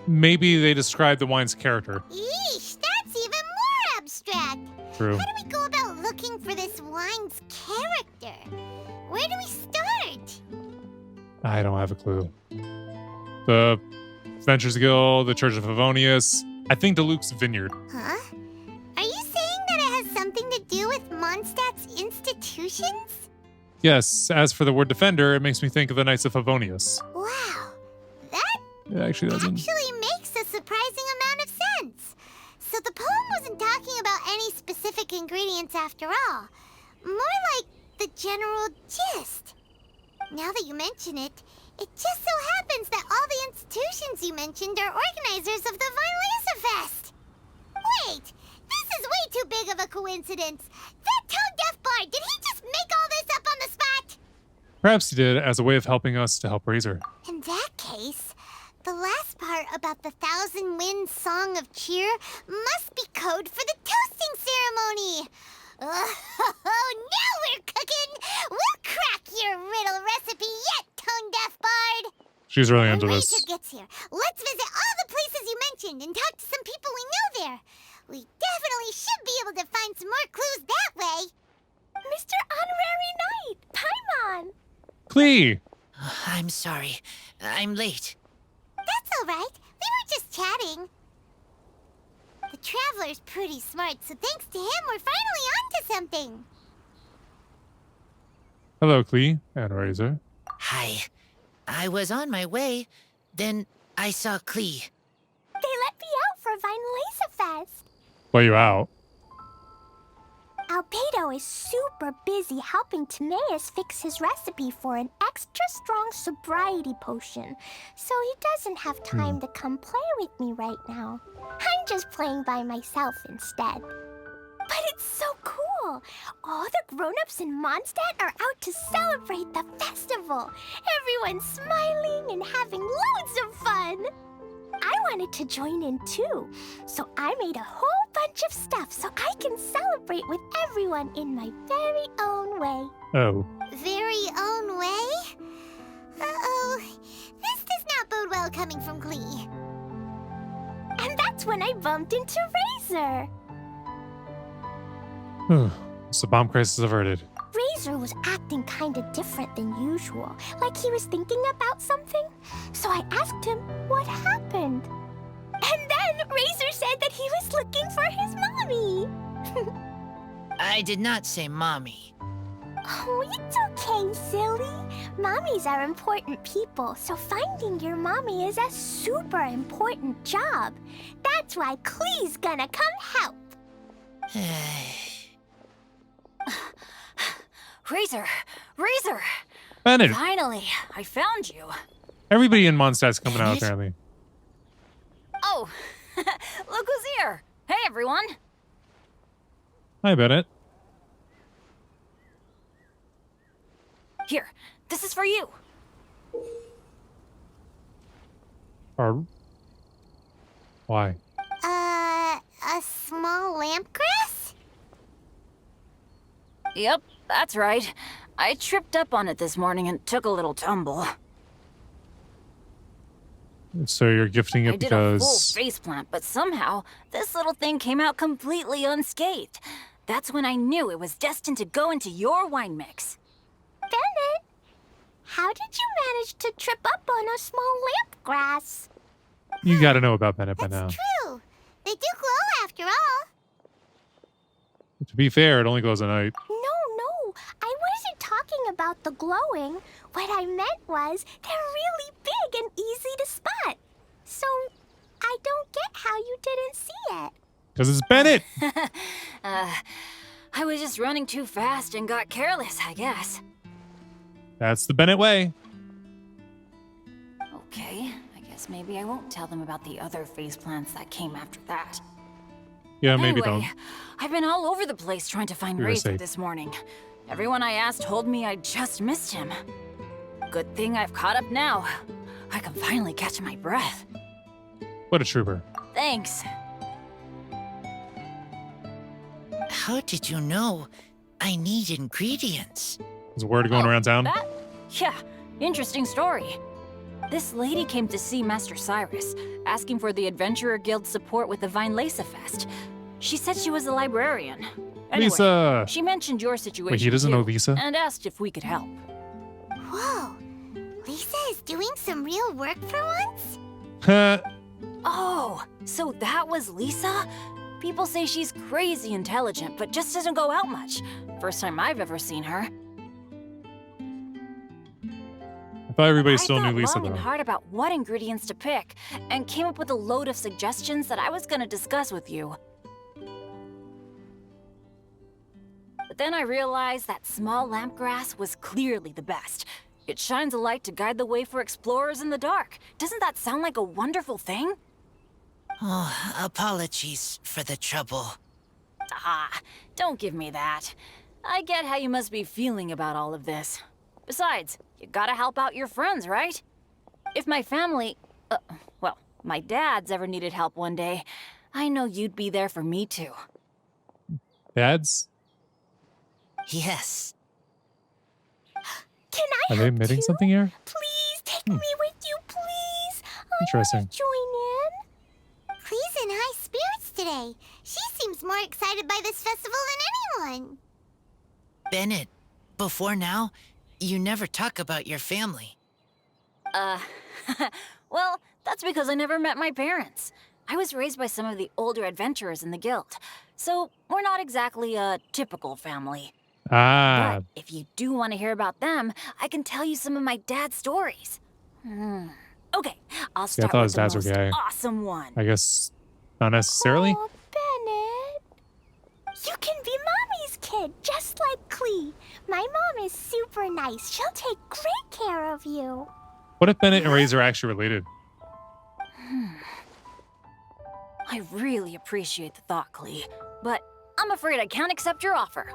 Speaker 1: Maybe they describe the wine's character.
Speaker 5: Eesh, that's even more abstract.
Speaker 1: True.
Speaker 5: How do we go about looking for this wine's character? Where do we start?
Speaker 1: I don't have a clue. The Adventures Guild, the Church of Favonius. I think the Luke's Vineyard.
Speaker 5: Huh? Are you saying that it has something to do with Mondstadt's institutions?
Speaker 1: Yes, as for the word defender, it makes me think of the Knights of Favonius.
Speaker 5: Wow, that
Speaker 1: It actually doesn't.
Speaker 5: actually makes a surprising amount of sense. So the poem wasn't talking about any specific ingredients after all. More like the general gist. Now that you mention it, it just so happens that all the institutions you mentioned are organizers of the Vine Laser Fest. Wait, this is way too big of a coincidence. That Tone Deaf Bard, did he just make all this up on the spot?
Speaker 1: Perhaps he did as a way of helping us to help Razor.
Speaker 5: In that case, the last part about the 1,000 winds song of cheer must be code for the toasting ceremony. Oh, now we're cooking! We'll crack your riddle recipe yet, Tone Deaf Bard!
Speaker 1: She's really
Speaker 5: When
Speaker 1: into
Speaker 5: Razor
Speaker 1: this.
Speaker 5: gets here, let's visit all the places you mentioned and talk to some people we know there. We definitely should be able to find some more clues that way.
Speaker 11: Mr. Honorary Knight, Paimon!
Speaker 1: Klee!
Speaker 7: I'm sorry. I'm late.
Speaker 5: That's all right. We were just chatting. The Traveler's pretty smart, so thanks to him, we're finally onto something.
Speaker 1: Hello, Klee and Razor.
Speaker 7: Hi. I was on my way, then I saw Klee.
Speaker 11: They let me out for Vine Laser Fest.
Speaker 1: Let you out.
Speaker 11: Albedo is super busy helping Timaeus fix his recipe for an extra strong sobriety potion, so he doesn't have time to come play with me right now. I'm just playing by myself instead. But it's so cool! All the grown-ups in Mondstadt are out to celebrate the festival. Everyone's smiling and having loads of fun. I wanted to join in too, so I made a whole bunch bunch of stuff so I can celebrate with everyone in my very own way.
Speaker 1: Oh.
Speaker 5: Very own way? Uh-oh. This does not bode well coming from Klee.
Speaker 11: And that's when I bumped into Razor.
Speaker 1: So bomb crisis averted.
Speaker 11: Razor was acting kinda different than usual, like he was thinking about something. So I asked him what happened. And then Razor said that he was looking for his mommy.
Speaker 7: I did not say mommy.
Speaker 11: Oh, it's okay, silly. Mommies are important people, so finding your mommy is a super important job. That's why Klee's gonna come help.
Speaker 10: Razor! Razor!
Speaker 1: Bennett.
Speaker 10: Finally, I found you.
Speaker 1: Everybody in Mondstadt's coming out
Speaker 7: Bennett?
Speaker 1: apparently.
Speaker 10: Oh, look who's here. Hey, everyone.
Speaker 1: Hi, Bennett.
Speaker 10: Here, this is for you.
Speaker 1: Why?
Speaker 5: A small lamp grass?
Speaker 10: Yep, that's right. I tripped up on it this morning and took a little tumble.
Speaker 1: So you're gifting it
Speaker 10: I did a full
Speaker 1: because...
Speaker 10: faceplant, but somehow this little thing came out completely unscathed. That's when I knew it was destined to go into your wine mix.
Speaker 11: Bennett, how did you manage to trip up on a small lamp grass?
Speaker 1: You gotta know about Bennett by
Speaker 5: That's
Speaker 1: now.
Speaker 5: true. They do glow after all.
Speaker 1: To be fair, it only goes at night.
Speaker 11: No, I wasn't talking about the glowing. What I meant was they're really big and easy to spot. So I don't get how you didn't see it.
Speaker 1: Because it's Bennett!
Speaker 10: I was just running too fast and got careless, I guess.
Speaker 1: That's the Bennett way.
Speaker 10: Okay, I guess maybe I won't tell them about the other faceplants that came after that.
Speaker 1: Yeah, maybe
Speaker 10: Anyway,
Speaker 1: don't.
Speaker 10: I've been all over the place trying to find
Speaker 1: You're gonna
Speaker 10: Razor
Speaker 1: say-
Speaker 10: this morning. Everyone I asked told me I just missed him. Good thing I've caught up now. I can finally catch my breath.
Speaker 1: What a trooper.
Speaker 10: Thanks.
Speaker 7: How did you know I need ingredients?
Speaker 1: There's a word going around town.
Speaker 10: That? Yeah, interesting story. This lady came to see Master Cyrus, asking for the Adventurer Guild support with the Vinelesa Fest. She said she was a librarian. Anyway,
Speaker 1: Lisa!
Speaker 10: she mentioned your situation
Speaker 1: Wait, he doesn't know
Speaker 10: too,
Speaker 1: Lisa?
Speaker 10: and asked if we could help.
Speaker 5: Whoa. Lisa is doing some real work for once?
Speaker 10: Oh, so that was Lisa? People say she's crazy intelligent, but just doesn't go out much. First time I've ever seen her.
Speaker 1: I thought everybody still
Speaker 10: I thought
Speaker 1: knew Lisa,
Speaker 10: long and
Speaker 1: though.
Speaker 10: hard about what ingredients to pick, and came up with a load of suggestions that I was gonna discuss with you. But then I realized that small lampgrass was clearly the best. It shines a light to guide the way for explorers in the dark. Doesn't that sound like a wonderful thing?
Speaker 7: Oh, apologies for the trouble.
Speaker 10: Ah, don't give me that. I get how you must be feeling about all of this. Besides, you gotta help out your friends, right? If my family, well, my dad's ever needed help one day, I know you'd be there for me too.
Speaker 1: Dads?
Speaker 7: Yes.
Speaker 11: Can I
Speaker 1: Are they
Speaker 11: help
Speaker 1: admitting
Speaker 11: too?
Speaker 1: something here?
Speaker 11: Please take me with you, please.
Speaker 1: Interesting.
Speaker 11: I want to join in.
Speaker 5: Klee's in high spirits today. She seems more excited by this festival than anyone.
Speaker 7: Bennett, before now, you never talk about your family.
Speaker 10: Well, that's because I never met my parents. I was raised by some of the older adventurers in the guild, so we're not exactly a typical family.
Speaker 1: Ah,
Speaker 10: But if you do want to hear about them, I can tell you some of my dad's stories. Okay, I'll
Speaker 1: See, I
Speaker 10: start
Speaker 1: thought
Speaker 10: with
Speaker 1: his
Speaker 10: the
Speaker 1: dads were
Speaker 10: most
Speaker 1: gay.
Speaker 10: awesome one.
Speaker 1: I guess not necessarily.
Speaker 11: Oh, Bennett. You can be Mommy's kid, just like Klee. My mom is super nice. She'll take great care of you.
Speaker 1: What if Bennett and Razor are actually related?
Speaker 10: I really appreciate the thought, Klee, but I'm afraid I can't accept your offer.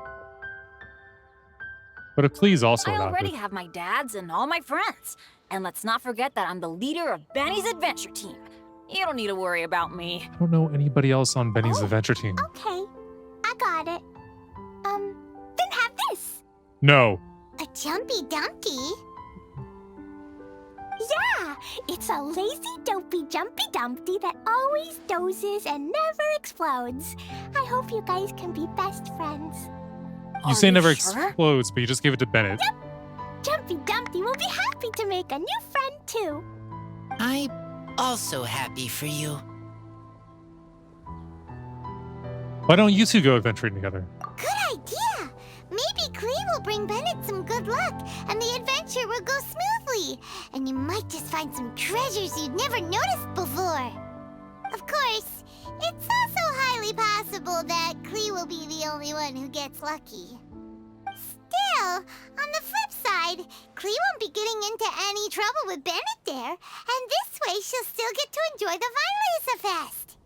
Speaker 1: But if Klee's also
Speaker 10: I already
Speaker 1: adopted.
Speaker 10: have my dad's and all my friends. And let's not forget that I'm the leader of Benny's adventure team.
Speaker 9: You don't need to worry about me.
Speaker 1: I don't know anybody else on Benny's adventure team.
Speaker 11: Okay, I got it. Then have this.
Speaker 1: No.
Speaker 5: A Jumpy Dumpty?
Speaker 11: Yeah, it's a lazy, dopey, jumpy dumpty that always dozes and never explodes. I hope you guys can be best friends.
Speaker 1: You say never explodes, but you just gave it to Bennett.
Speaker 11: Yep. Jumpy Dumpty will be happy to make a new friend too.
Speaker 7: I'm also happy for you.
Speaker 1: Why don't you two go adventuring together?
Speaker 5: Good idea! Maybe Klee will bring Bennett some good luck, and the adventure will go smoothly. And you might just find some treasures you'd never noticed before. Of course, it's also highly possible that Klee will be the only one who gets lucky. Still, on the flip side, Klee won't be getting into any trouble with Bennett there, and this way she'll still get to enjoy the Vine Laser Fest.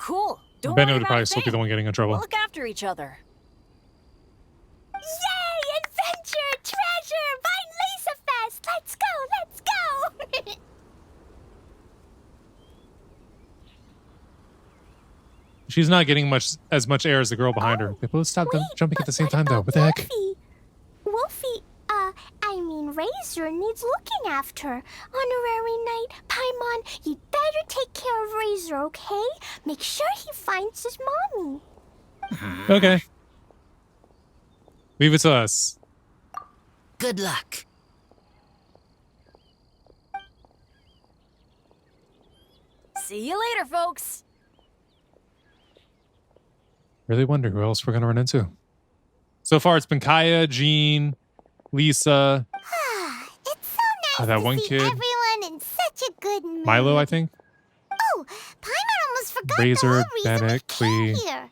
Speaker 9: Cool. Don't
Speaker 1: Bennett
Speaker 9: worry
Speaker 1: would
Speaker 9: about
Speaker 1: probably
Speaker 9: a
Speaker 1: still be
Speaker 9: thing.
Speaker 1: the one getting in trouble.
Speaker 9: We'll look after each other.
Speaker 11: Yay! Adventure! Treasure! Vine Laser Fest! Let's go! Let's go!
Speaker 1: She's not getting as much air as the girl behind her. They both stopped jumping at the same time, though. What the heck?
Speaker 11: Wolfie, Razor needs looking after. Honorary Knight, Paimon, you'd better take care of Razor, okay? Make sure he finds his mommy.
Speaker 1: Okay. Leave it to us.
Speaker 7: Good luck.
Speaker 9: See you later, folks.
Speaker 1: Really wonder who else we're going to run into. So far, it's been Kaya, Jean, Lisa.
Speaker 5: It's so nice
Speaker 1: that
Speaker 5: to
Speaker 1: one
Speaker 5: see
Speaker 1: kid.
Speaker 5: everyone in such a good mood.
Speaker 1: Milo, I think.
Speaker 5: Oh, Paimon almost forgot
Speaker 1: Razor,
Speaker 5: the whole reason
Speaker 1: Bennett,
Speaker 5: we came
Speaker 1: Klee.
Speaker 5: here.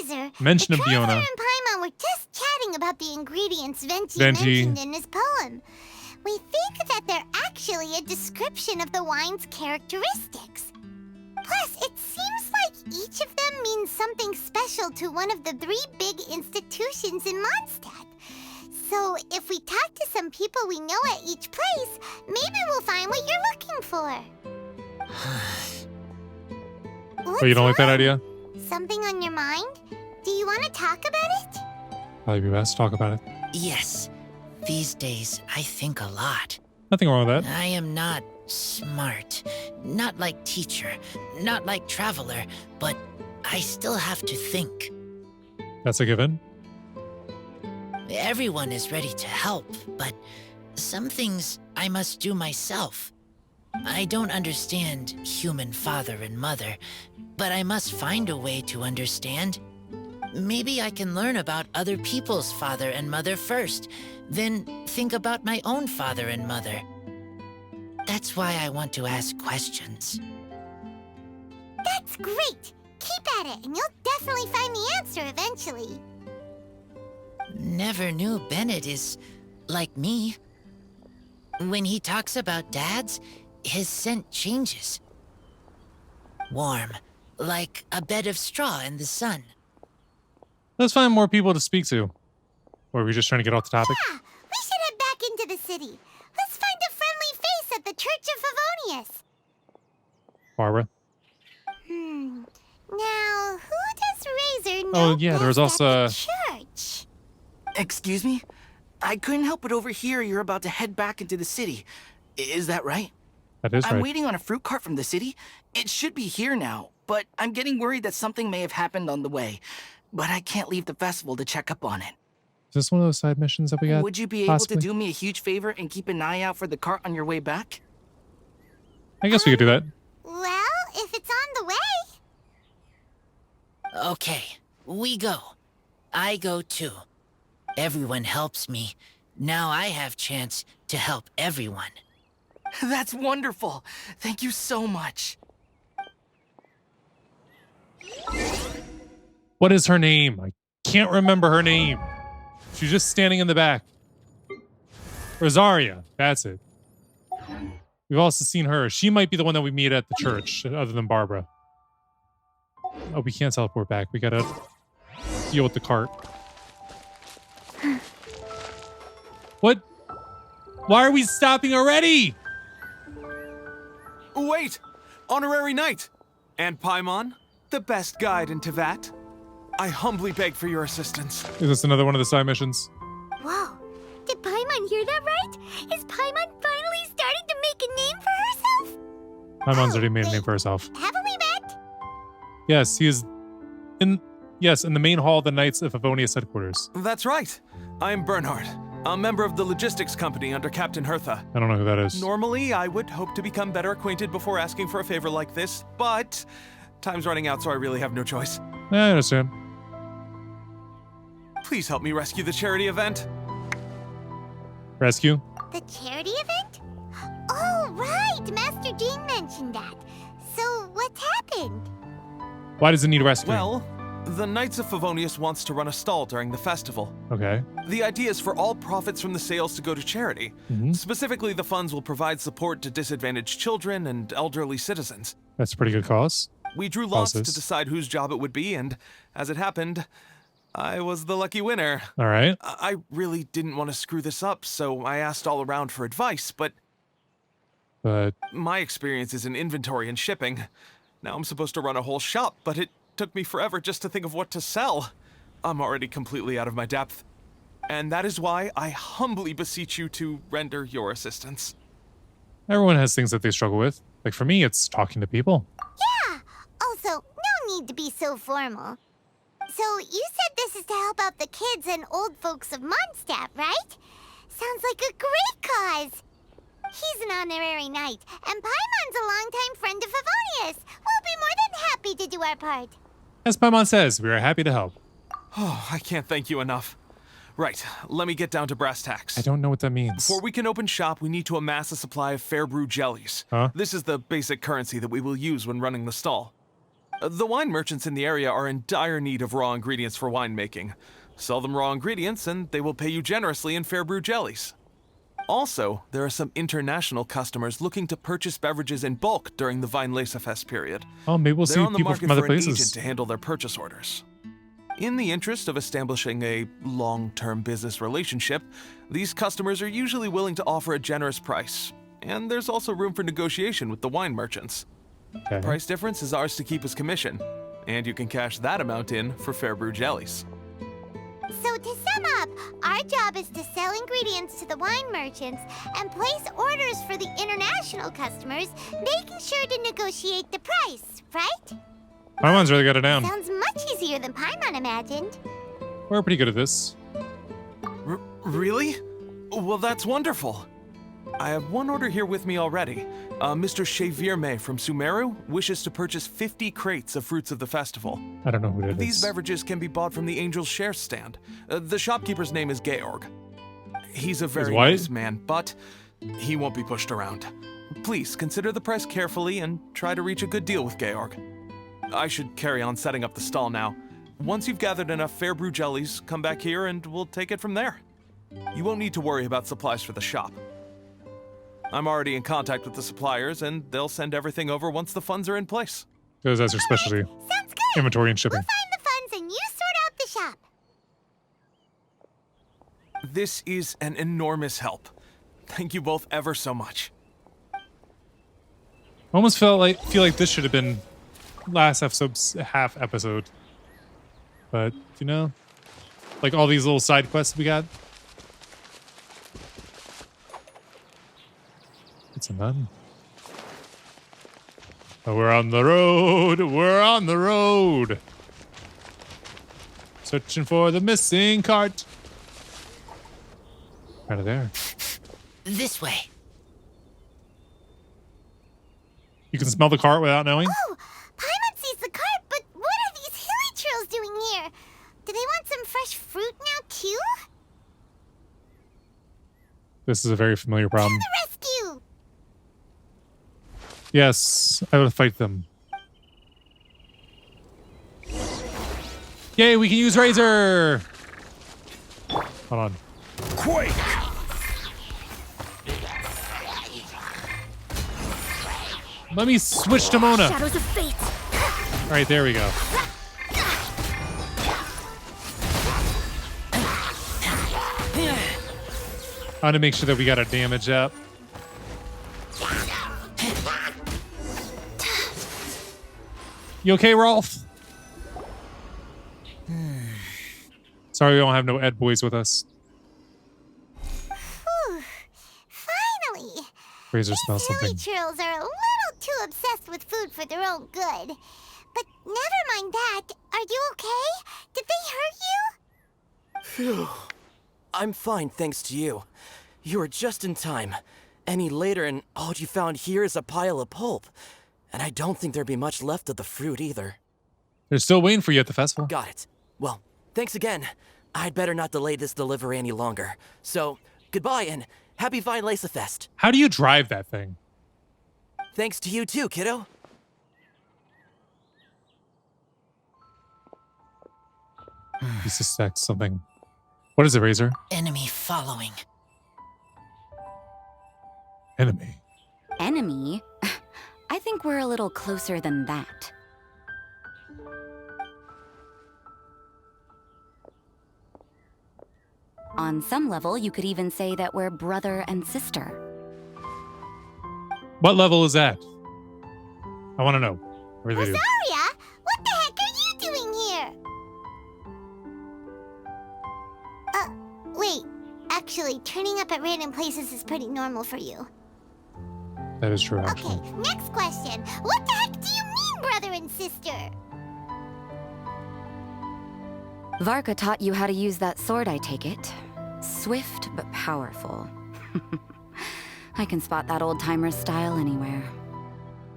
Speaker 5: Razor,
Speaker 1: Mention
Speaker 5: the
Speaker 1: of
Speaker 5: Traveler
Speaker 1: Fiona.
Speaker 5: and Paimon were just chatting about the ingredients Venti
Speaker 1: Venti.
Speaker 5: mentioned in his poem. We think that they're actually a description of the wine's characteristics. Plus, it seems like each of them means something special to one of the 3 big institutions in Mondstadt. So, if we talk to some people we know at each place, maybe we'll find what you're looking for.
Speaker 1: Oh, you don't like that idea?
Speaker 5: Something on your mind? Do you want to talk about it?
Speaker 1: Probably be best to talk about it.
Speaker 7: Yes. These days, I think a lot.
Speaker 1: Nothing wrong with that.
Speaker 7: I am not smart. Not like teacher. Not like traveler. But I still have to think.
Speaker 1: That's a given.
Speaker 7: Everyone is ready to help, but some things I must do myself. I don't understand human father and mother, but I must find a way to understand. Maybe I can learn about other people's father and mother first, then think about my own father and mother. That's why I want to ask questions.
Speaker 5: That's great! Keep at it, and you'll definitely find the answer eventually.
Speaker 7: Never knew Bennett is like me. When he talks about dads, his scent changes. Warm, like a bed of straw in the sun.
Speaker 5: Ah,
Speaker 1: Let's find more people to speak to. Or are we just trying to get off the topic?
Speaker 5: Yeah, we should head back into the city. Let's find a friendly face at the Church of Favonius.
Speaker 1: Barbara?
Speaker 5: Now, who does Razor know
Speaker 1: Oh, yeah, there was
Speaker 5: best
Speaker 1: also...
Speaker 5: at the church?
Speaker 12: Excuse me? I couldn't help but overhear you're about to head back into the city. Is that right?
Speaker 1: That is
Speaker 12: I'm
Speaker 1: right.
Speaker 12: waiting on a fruit cart from the city. It should be here now, but I'm getting worried that something may have happened on the way. But I can't leave the festival to check up on it.
Speaker 1: Is this one of those side missions that we got?
Speaker 12: Would you be able
Speaker 1: possibly?
Speaker 12: to do me a huge favor and keep an eye out for the cart on your way back?
Speaker 1: I guess we could do that.
Speaker 5: Well, if it's on the way.
Speaker 7: Okay, we go. I go too. Everyone helps me. Now I have chance to help everyone.
Speaker 12: That's wonderful. Thank you so much.
Speaker 1: What is her name? I can't remember her name. She's just standing in the back. Rosaria. That's it. We've also seen her. She might be the one that we meet at the church, other than Barbara. Oh, we can't teleport back. We gotta deal with the cart. What? Why are we stopping already?
Speaker 12: Wait!
Speaker 13: Honorary Knight! And Paimon, the best guide in Tevat. I humbly beg for your assistance.
Speaker 1: Is this another one of the side missions?
Speaker 5: Whoa. Did Paimon hear that right? Is Paimon finally starting to make a name for herself?
Speaker 1: Paimon's already made a name for herself.
Speaker 5: Haven't we met?
Speaker 1: Yes, he is in the main hall of the Knights of Favonius headquarters.
Speaker 13: That's right. I am Bernhard, a member of the logistics company under Captain Hertha.
Speaker 1: I don't know who that is.
Speaker 13: Normally, I would hope to become better acquainted before asking for a favor like this, but time's running out, so I really have no choice.
Speaker 1: I understand.
Speaker 13: Please help me rescue the charity event.
Speaker 1: Rescue?
Speaker 5: The charity event? Oh, right! Master Jean mentioned that. So, what's happened?
Speaker 1: Why does it need rescuing?
Speaker 13: Well, the Knights of Favonius wants to run a stall during the festival.
Speaker 1: Okay.
Speaker 13: The idea is for all profits from the sales to go to charity. Specifically, the funds will provide support to disadvantaged children and elderly citizens.
Speaker 1: That's a pretty good cause.
Speaker 13: We drew lots to decide whose job it would be, and as it happened, I was the lucky winner.
Speaker 1: All right.
Speaker 13: I really didn't want to screw this up, so I asked all around for advice, but my experience is in inventory and shipping. Now I'm supposed to run a whole shop, but it took me forever just to think of what to sell. I'm already completely out of my depth. And that is why I humbly beseech you to render your assistance.
Speaker 1: Everyone has things that they struggle with. Like for me, it's talking to people.
Speaker 5: Yeah. Also, no need to be so formal. So, you said this is to help out the kids and old folks of Mondstadt, right? Sounds like a great cause. He's an honorary knight, and Paimon's a longtime friend of Favonius. We'll be more than happy to do our part.
Speaker 1: As Paimon says, we are happy to help.
Speaker 13: Oh, I can't thank you enough. Right, let me get down to brass tacks.
Speaker 1: I don't know what that means.
Speaker 13: Before we can open shop, we need to amass a supply of fair brew jellies.
Speaker 1: Huh?
Speaker 13: This is the basic currency that we will use when running the stall. The wine merchants in the area are in dire need of raw ingredients for winemaking. Sell them raw ingredients and they will pay you generously in fair brew jellies. Also, there are some international customers looking to purchase beverages in bulk during the Weinlesefest period.
Speaker 1: Oh, maybe we'll
Speaker 13: They're
Speaker 1: see
Speaker 13: on the
Speaker 1: people
Speaker 13: market
Speaker 1: from other
Speaker 13: for an
Speaker 1: places.
Speaker 13: agent to handle their purchase orders. In the interest of establishing a long-term business relationship, these customers are usually willing to offer a generous price, and there's also room for negotiation with the wine merchants.
Speaker 1: Okay.
Speaker 13: Price difference is ours to keep as commission, and you can cash that amount in for fair brew jellies.
Speaker 5: So to sum up, our job is to sell ingredients to the wine merchants and place orders for the international customers, making sure to negotiate the price, right?
Speaker 1: Paimon's really got it down.
Speaker 5: Sounds much easier than Paimon imagined.
Speaker 1: We're pretty good at this.
Speaker 13: Really? Well, that's wonderful. I have one order here with me already. Mr. Chevirme from Sumeru wishes to purchase 50 crates of fruits of the festival.
Speaker 1: I don't know who that is.
Speaker 13: These beverages can be bought from the Angel's Share stand. The shopkeeper's name is Georg. He's a very nice man, but he won't be pushed around. Please consider the price carefully and try to reach a good deal with Georg. I should carry on setting up the stall now. Once you've gathered enough fair brew jellies, come back here and we'll take it from there. You won't need to worry about supplies for the shop. I'm already in contact with the suppliers, and they'll send everything over once the funds are in place.
Speaker 1: Because that's your specialty.
Speaker 5: Sounds good.
Speaker 1: Inventory and shipping.
Speaker 5: We'll find the funds and you sort out the shop.
Speaker 13: This is an enormous help. Thank you both ever so much.
Speaker 1: Almost feel like this should have been last episode's half episode. But, you know, like all these little side quests we got. It's a nun. Oh, we're on the road. We're on the road. Searching for the missing cart. Out of there.
Speaker 7: This way.
Speaker 1: You can smell the cart without knowing?
Speaker 5: Oh, Paimon sees the cart, but what are these hilly trails doing here? Do they want some fresh fruit now, too?
Speaker 1: This is a very familiar problem.
Speaker 5: To the rescue!
Speaker 1: Yes, I will fight them. Yay, we can use Razor! Hold on.
Speaker 6: Quake!
Speaker 1: Let me switch to Mona.
Speaker 2: Shadows of fate.
Speaker 1: All right, there we go. I want to make sure that we got our damage up. You okay, Rolf? Sorry we don't have no Ed boys with us.
Speaker 5: Whew. Finally!
Speaker 1: Razor
Speaker 5: These
Speaker 1: smells
Speaker 5: hilly
Speaker 1: something.
Speaker 5: churls are a little too obsessed with food for their own good. But never mind that. Are you okay? Did they hurt you?
Speaker 14: Phew. I'm fine, thanks to you. You were just in time. Any later and all you found here is a pile of pulp. And I don't think there'd be much left of the fruit either.
Speaker 1: They're still waiting for you at the festival.
Speaker 14: Got it. Well, thanks again. I'd better not delay this delivery any longer. So, goodbye and happy Vine Lace Fest.
Speaker 1: How do you drive that thing?
Speaker 14: Thanks to you too, kiddo.
Speaker 1: You suspect something. What is it, Razor?
Speaker 7: Enemy following.
Speaker 1: Enemy.
Speaker 15: Enemy? I think we're a little closer than that. On some level, you could even say that we're brother and sister.
Speaker 1: What level is that? I want to know. What do they do?
Speaker 5: Rosaria, what the heck are you doing here? Wait. Actually, turning up at random places is pretty normal for you.
Speaker 1: That is true, actually.
Speaker 5: Okay, next question. What the heck do you mean, brother and sister?
Speaker 15: Varka taught you how to use that sword, I take it. Swift but powerful. I can spot that old-timer style anywhere.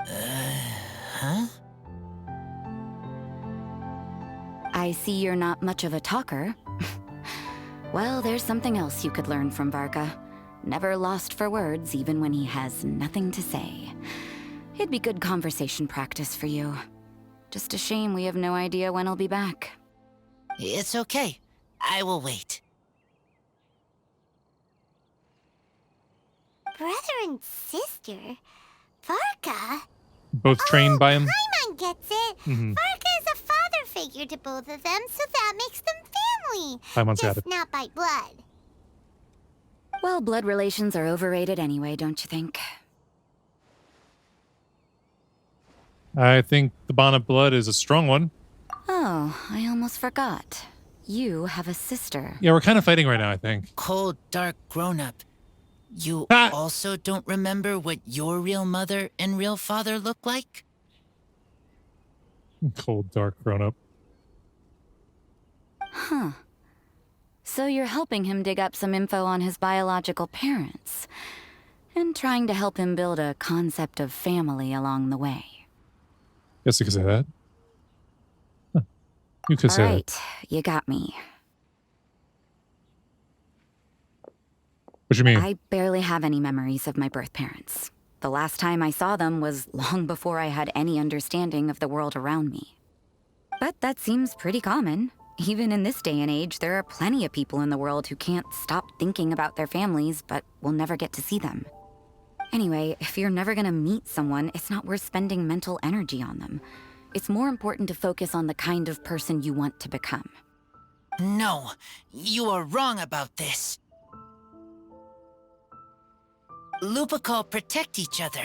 Speaker 7: Huh?
Speaker 15: I see you're not much of a talker. Well, there's something else you could learn from Varka. Never lost for words, even when he has nothing to say. It'd be good conversation practice for you. Just a shame we have no idea when he'll be back.
Speaker 7: It's okay. I will wait.
Speaker 5: Brother and sister? Varka?
Speaker 1: Both trained by him?
Speaker 5: Paimon gets it.
Speaker 1: Mhm.
Speaker 5: Varka is a father figure to both of them, so that makes them family.
Speaker 1: Paimon's got
Speaker 5: Just
Speaker 1: it.
Speaker 5: not by blood.
Speaker 15: Well, blood relations are overrated anyway, don't you think?
Speaker 1: I think the bond of blood is a strong one.
Speaker 15: Oh, I almost forgot. You have a sister.
Speaker 1: Yeah, we're kind of fighting right now, I think.
Speaker 7: Cold, dark grown-up. You also don't remember what your real mother and real father look like?
Speaker 1: Cold, dark, grown up.
Speaker 15: Huh. So you're helping him dig up some info on his biological parents. And trying to help him build a concept of family along the way.
Speaker 1: Guess you could say that. Huh. You could say
Speaker 15: All right, you got me.
Speaker 1: What you mean?
Speaker 15: I barely have any memories of my birth parents. The last time I saw them was long before I had any understanding of the world around me. But that seems pretty common. Even in this day and age, there are plenty of people in the world who can't stop thinking about their families, but will never get to see them. Anyway, if you're never gonna meet someone, it's not worth spending mental energy on them. It's more important to focus on the kind of person you want to become.
Speaker 7: No, you are wrong about this. Lupical protect each other.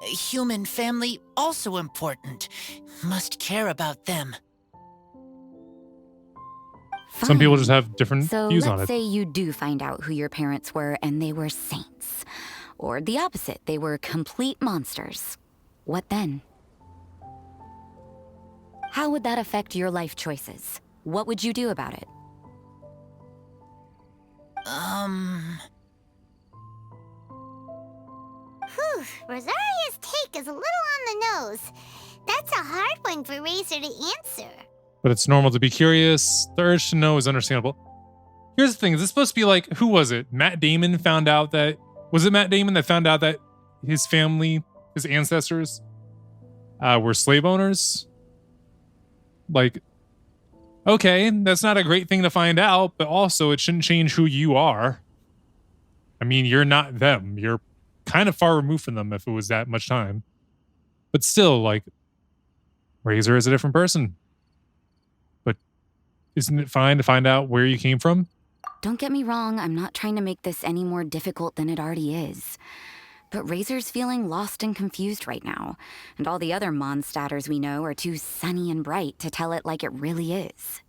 Speaker 7: Human family also important. Must care about them.
Speaker 1: Some people just have different
Speaker 15: So
Speaker 1: views on
Speaker 15: let's
Speaker 1: it.
Speaker 15: say you do find out who your parents were and they were saints. Or the opposite, they were complete monsters. What then? How would that affect your life choices? What would you do about it?
Speaker 5: Whew, Rosaria's take is a little on the nose. That's a hard one for Razor to answer.
Speaker 1: But it's normal to be curious. The urge to know is understandable. Here's the thing. Is this supposed to be like, who was it? Matt Damon found out that... Was it Matt Damon that found out that his family, his ancestors, were slave owners? Like, okay, that's not a great thing to find out, but also it shouldn't change who you are. I mean, you're not them. You're kind of far removed from them if it was that much time. But still, like, Razor is a different person. But isn't it fine to find out where you came from?
Speaker 15: Don't get me wrong, I'm not trying to make this any more difficult than it already is. but Razor's feeling lost and confused right now, and all the other monstators we know are too sunny and bright to tell it like it really is.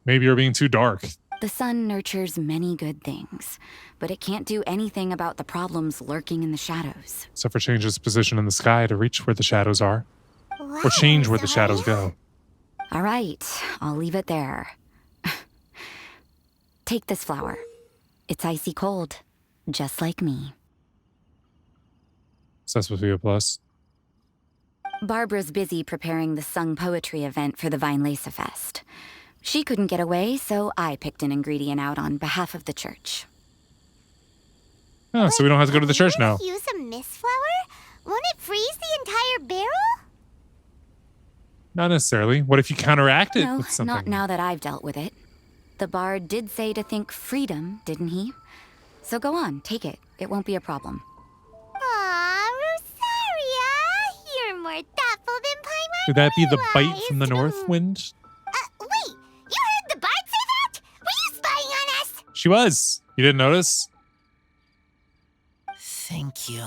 Speaker 1: Maybe you're being too dark.
Speaker 15: The sun nurtures many good things, but it can't do anything about the problems lurking in the shadows.
Speaker 1: Except for change its position in the sky to reach where the shadows are. Or change where the shadows go.
Speaker 15: All right, I'll leave it there. Take this flower. It's icy cold, just like me.
Speaker 1: So that's supposed to be a plus.
Speaker 15: Barbara's busy preparing the sung poetry event for the Vinelesa Fest. She couldn't get away, so I picked an ingredient out on behalf of the church.
Speaker 1: Oh, so we don't have to go to the church now.
Speaker 5: Use a mist flower? Won't it freeze the entire barrel?
Speaker 1: Not necessarily. What if you counteract it
Speaker 15: No,
Speaker 1: with something?
Speaker 15: not now that I've dealt with it. The bard did say to think freedom, didn't he? So go on, take it. It won't be a problem.
Speaker 5: Aw, Rosaria! You're more thoughtful than Paimon.
Speaker 1: Could that be the bite from the north wind?
Speaker 5: Wait! You heard the bard say that? Were you spying on us?
Speaker 1: She was. You didn't notice?
Speaker 7: Thank you.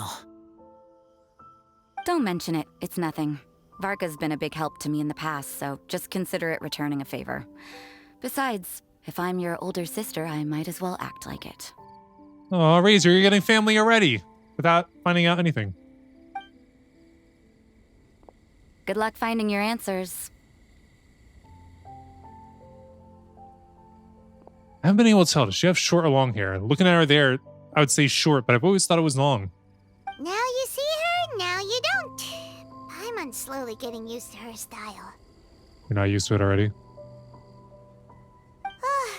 Speaker 15: Don't mention it. It's nothing. Varka's been a big help to me in the past, so just consider it returning a favor. Besides, if I'm your older sister, I might as well act like it.
Speaker 1: Oh, Razor, you're getting family already without finding out anything.
Speaker 15: Good luck finding your answers.
Speaker 1: I haven't been able to tell. Does she have short or long hair? Looking at her there, I would say short, but I've always thought it was long.
Speaker 5: Now you see her, now you don't. Paimon's slowly getting used to her style.
Speaker 1: You're not used to it already?
Speaker 5: Oh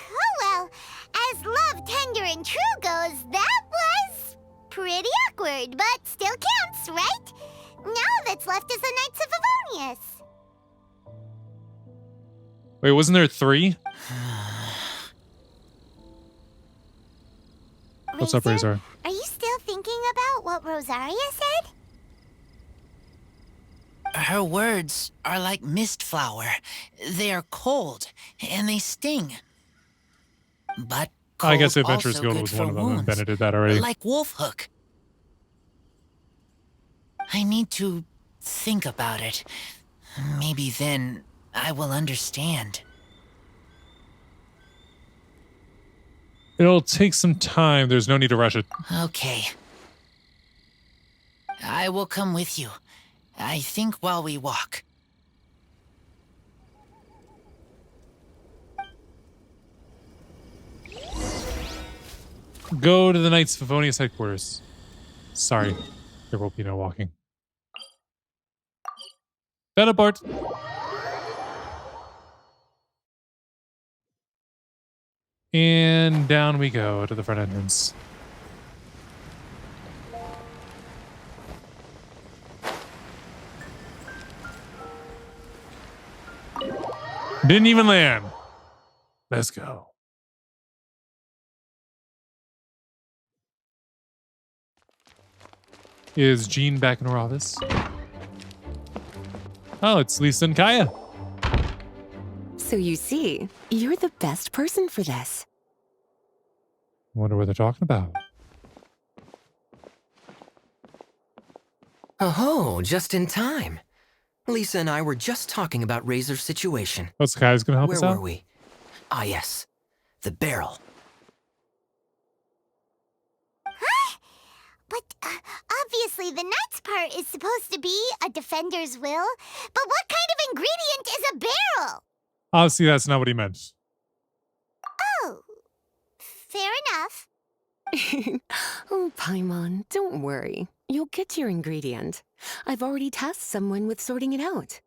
Speaker 5: well, as love, tender, and true goes, that was pretty awkward, but still counts, right? Now that's left is the Knights of Favonius.
Speaker 1: Wait, wasn't there 3? What's up, Razor?
Speaker 5: Are you still thinking about what Rosaria said?
Speaker 7: Her words are like mist flower. They are cold, and they sting. But
Speaker 1: I guess
Speaker 7: cold
Speaker 1: Adventurers
Speaker 7: also
Speaker 1: Guild
Speaker 7: good
Speaker 1: was
Speaker 7: for
Speaker 1: one of them, and
Speaker 7: wounds,
Speaker 1: Bennett did that already.
Speaker 7: like Wolfhook. I need to think about it. Maybe then I will understand.
Speaker 1: It'll take some time. There's no need to rush it.
Speaker 7: Okay. I will come with you. I think while we walk.
Speaker 1: Go to the Knights of Favonius headquarters. Sorry, there will be no walking. Teleport. And down we go to the front entrance. Didn't even land. Let's go. Is Jean back in her office? Oh, it's Lisa and Kaya.
Speaker 8: So you see, you're the best person for this.
Speaker 1: Wonder what they're talking about.
Speaker 16: Oh, just in time. Lisa and I were just talking about Razor's situation.
Speaker 1: What's Kaya's gonna help us out?
Speaker 16: Where were we? Ah, yes. The barrel.
Speaker 5: Huh? But obviously the Knights part is supposed to be a defender's will. But what kind of ingredient is a barrel?
Speaker 1: Obviously, that's not what he meant.
Speaker 5: Oh, fair enough.
Speaker 8: Oh, Paimon, don't worry. You'll get your ingredient. I've already tasked someone with sorting it out.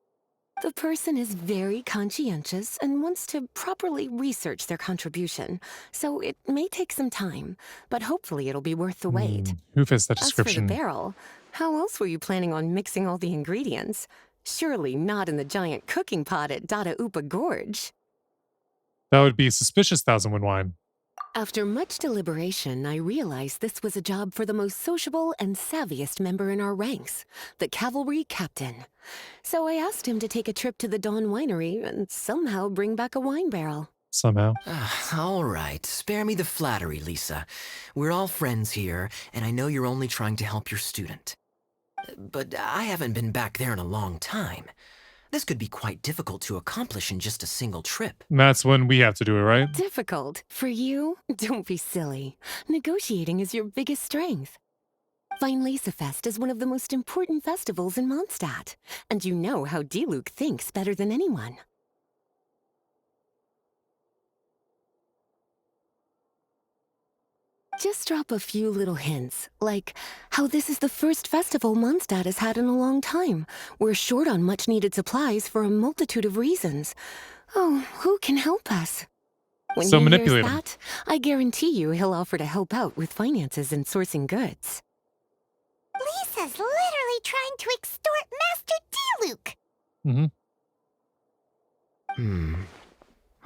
Speaker 8: The person is very conscientious and wants to properly research their contribution, so it may take some time, but hopefully it'll be worth the wait.
Speaker 1: Who fits that
Speaker 8: As
Speaker 1: description?
Speaker 8: for the barrel, how else were you planning on mixing all the ingredients? Surely not in the giant cooking pot at Dada Upa Gorge.
Speaker 1: That would be suspicious, Thousand Wind Wine.
Speaker 8: After much deliberation, I realized this was a job for the most sociable and savviest member in our ranks, the cavalry captain. So I asked him to take a trip to the Dawn Winery and somehow bring back a wine barrel.
Speaker 1: somehow.
Speaker 16: All right, spare me the flattery, Lisa. We're all friends here, and I know you're only trying to help your student. But I haven't been back there in a long time. This could be quite difficult to accomplish in just a single trip.
Speaker 1: And that's when we have to do it, right?
Speaker 8: Difficult? For you? Don't be silly. Negotiating is your biggest strength. Fest is one of the most important festivals in Mondstadt, and you know how Diluc thinks better than anyone. Just drop a few little hints, like how this is the first festival Mondstadt has had in a long time. We're short on much-needed supplies for a multitude of reasons. Oh, who can help us? When
Speaker 1: So
Speaker 8: he hears
Speaker 1: manipulative.
Speaker 8: that, I guarantee you he'll offer to help out with finances and sourcing goods.
Speaker 5: Lisa's literally trying to extort Master Diluc.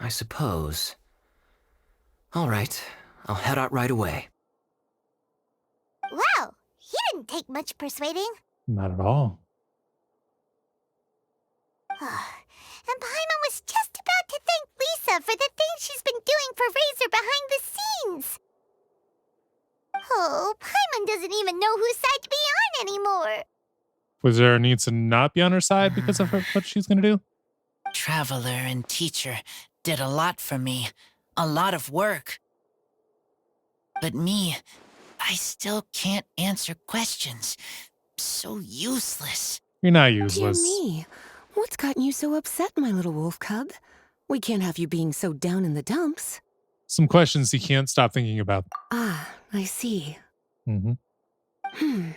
Speaker 16: I suppose. All right, I'll head out right away.
Speaker 5: Wow, he didn't take much persuading.
Speaker 1: Not at all.
Speaker 5: And Paimon was just about to thank Lisa for the things she's been doing for Razor behind the scenes. Oh, Paimon doesn't even know whose side to be on anymore.
Speaker 1: Was there a need to not be on her side because of what she's going to do?
Speaker 7: Traveler and teacher did a lot for me. A lot of work. But me, I still can't answer questions. So useless.
Speaker 1: You're not
Speaker 8: Dear
Speaker 1: useless.
Speaker 8: me, what's gotten you so upset, my little wolf cub? We can't have you being so down in the dumps.
Speaker 1: Some questions he can't stop thinking about.
Speaker 8: Ah, I see.
Speaker 1: Mm-hmm.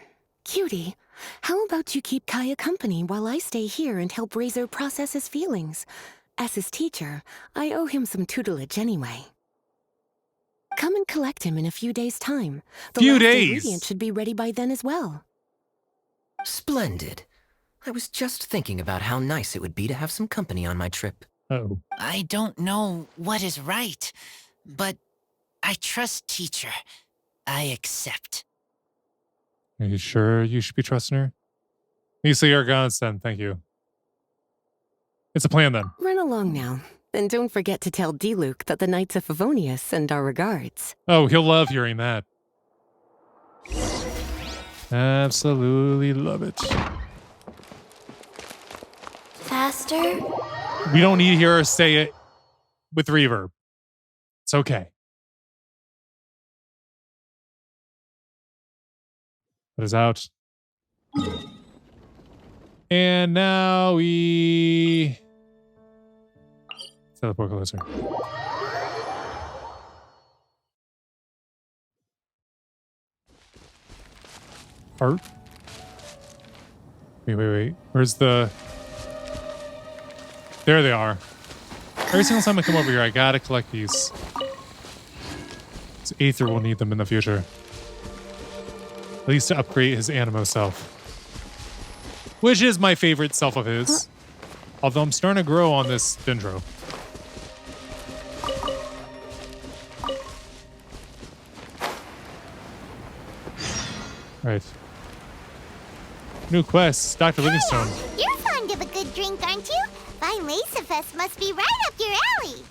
Speaker 8: Cutie, how about you keep Kaya company while I stay here and help Razor process his feelings? As his teacher, I owe him some tutelage anyway. Come and collect him in a few days' time. The
Speaker 1: Few
Speaker 8: last
Speaker 1: days?
Speaker 8: ingredient should be ready by then as well.
Speaker 16: Splendid. I was just thinking about how nice it would be to have some company on my trip.
Speaker 1: Oh.
Speaker 7: I don't know what is right, but I trust teacher. I accept.
Speaker 1: Are you sure you should be trusting her? Lisa, you're gone, then. Thank you. It's a plan, then.
Speaker 8: Run along now. And don't forget to tell Diluc that the Knights of Favonius send our regards.
Speaker 1: Oh, he'll love hearing that. Absolutely love it.
Speaker 2: Faster?
Speaker 1: We don't need to hear her say it with reverb. It's okay. That is out. And now we teleport closer. Art? Wait. Where's the... There they are. Every single time I come over here, I gotta collect these. So Aether will need them in the future. At least to upgrade his Animo self. Which is my favorite self of his. Although I'm starting to grow on this Dendro. Right. New quest, Dr. Livingstone.
Speaker 5: You're fond of a good drink, aren't you? Fest must be right up your alley.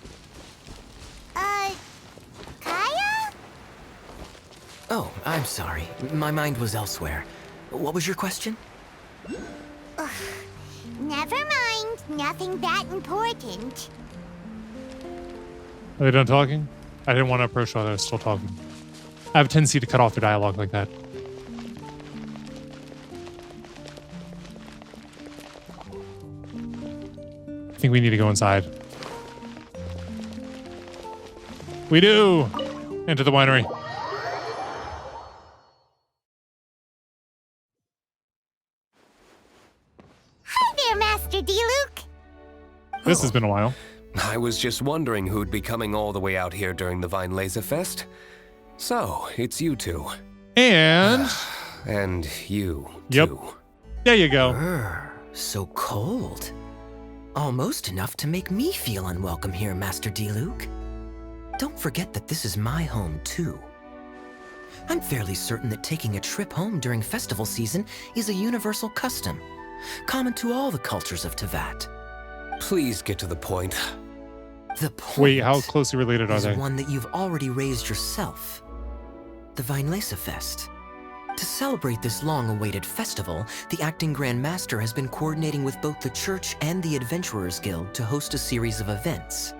Speaker 5: Kaya?
Speaker 16: Oh, I'm sorry. My mind was elsewhere. What was your question?
Speaker 5: Ugh. Never mind. Nothing that important.
Speaker 1: Are they done talking? I didn't want to approach while they're still talking. I have a tendency to cut off their dialogue like that. I think we need to go inside. We do! Enter the winery.
Speaker 5: Hi there, Master Diluc.
Speaker 1: This has been a while.
Speaker 17: I was just wondering who'd be coming all the way out here during the Weinlese Fest. So, it's you two.
Speaker 1: And...
Speaker 17: and you,
Speaker 1: yep.
Speaker 17: too.
Speaker 1: There you go.
Speaker 16: So cold. Almost enough to make me feel unwelcome here, Master Diluc. Don't forget that this is my home, too. I'm fairly certain that taking a trip home during festival season is a universal custom, common to all the cultures of Teyvat.
Speaker 17: Please get to the point.
Speaker 16: The point
Speaker 1: Wait, how closely related are
Speaker 16: is
Speaker 1: they?
Speaker 16: one that you've already raised yourself. The Weinlese Fest. To celebrate this long-awaited festival, the Acting Grand Master has been coordinating with both the Church and the Adventurers Guild to host a series of events.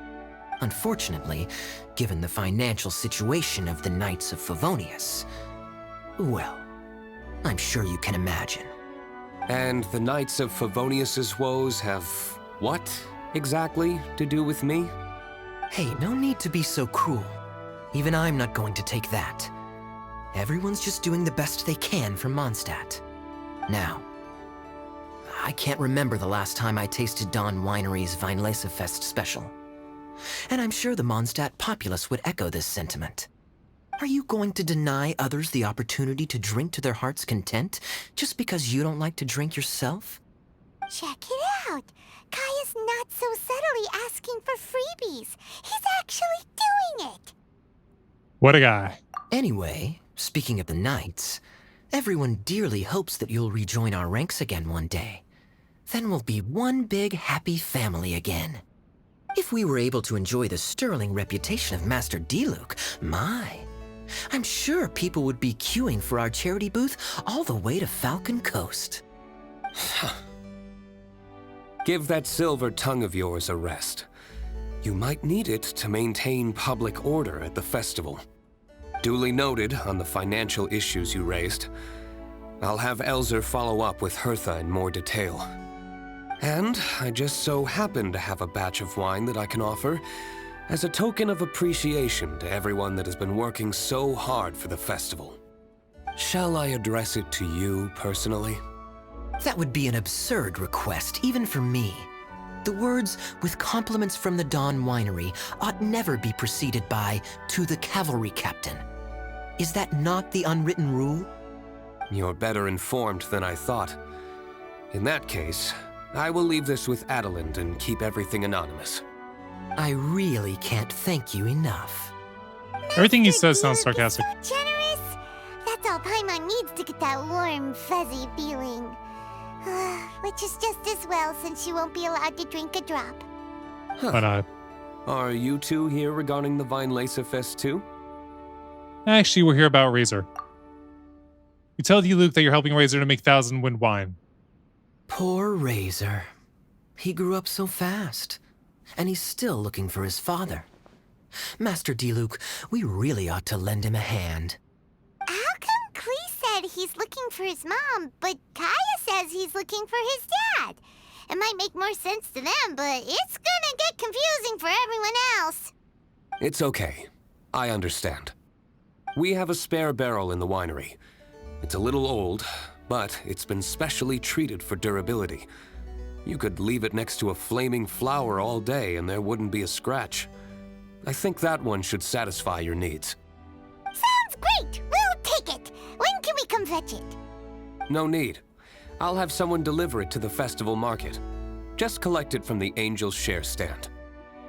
Speaker 16: Unfortunately, given the financial situation of the Knights of Favonius, well, I'm sure you can imagine.
Speaker 17: And the Knights of Favonius's woes have what exactly to do with me?
Speaker 16: Hey, no need to be so cruel. Even I'm not going to take that. Everyone's just doing the best they can for Mondstadt. Now, I can't remember the last time I tasted Dawn Winery's Weinlese Fest special. And I'm sure the Mondstadt populace would echo this sentiment. Are you going to deny others the opportunity to drink to their heart's content just because you don't like to drink yourself?
Speaker 5: Check it out. Kaya's not so subtly asking for freebies. He's actually doing it.
Speaker 1: What a guy.
Speaker 16: Anyway, speaking of the Knights, everyone dearly hopes that you'll rejoin our ranks again one day. Then we'll be one big happy family again. If we were able to enjoy the sterling reputation of Master Diluc, I'm sure people would be queuing for our charity booth all the way to Falcon Coast.
Speaker 17: Give that silver tongue of yours a rest. You might need it to maintain public order at the festival. Duly noted on the financial issues you raised. I'll have Elzer follow up with Hertha in more detail. And I just so happen to have a batch of wine that I can offer as a token of appreciation to everyone that has been working so hard for the festival. Shall I address it to you personally?
Speaker 16: That would be an absurd request, even for me. The words, with compliments from the Dawn Winery, ought never be preceded by, to the cavalry captain. Is that not the unwritten rule?
Speaker 17: You're better informed than I thought. In that case, I will leave this with Adelind and keep everything anonymous.
Speaker 16: I really can't thank you enough.
Speaker 1: Everything he says sounds sarcastic.
Speaker 5: So generous. That's all Paimon needs to get that warm, fuzzy feeling. Which is just as well, since you won't be allowed to drink a drop.
Speaker 1: Why not?
Speaker 17: Are you two here regarding the Weinlese Fest too?
Speaker 1: Actually, we're here about Razor. You tell Luke that you're helping Razor to make Thousand Wind wine.
Speaker 16: Poor Razor. He grew up so fast, and he's still looking for his father. Master Diluc, we really ought to lend him a hand.
Speaker 5: How come Klee said he's looking for his mom, but Kaya says he's looking for his dad? It might make more sense to them, but it's gonna get confusing for everyone else.
Speaker 17: It's okay. I understand. We have a spare barrel in the winery. It's a little old, but it's been specially treated for durability. You could leave it next to a flaming flower all day and there wouldn't be a scratch. I think that one should satisfy your needs.
Speaker 5: Sounds great! We'll take it! When can we come fetch it?
Speaker 17: No need. I'll have someone deliver it to the festival market. Just collect it from the Angel's Share stand.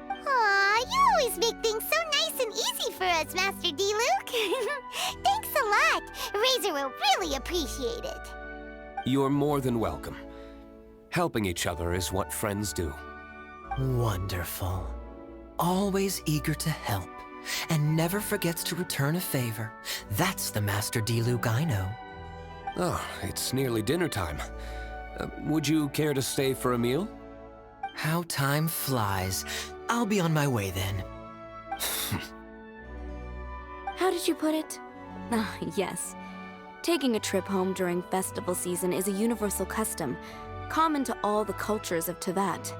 Speaker 5: Aw, you always make things so nice and easy for us, Master Diluc. Thanks a lot. Razor will really appreciate it.
Speaker 17: You're more than welcome. Helping each other is what friends do.
Speaker 16: Wonderful. Always eager to help, and never forgets to return a favor. That's the Master Diluc I know.
Speaker 17: Oh, it's nearly dinner time. Would you care to stay for a meal?
Speaker 16: How time flies. I'll be on my way then.
Speaker 18: How did you put it? Ah, yes. Taking a trip home during festival season is a universal custom, common to all the cultures of Teyvat.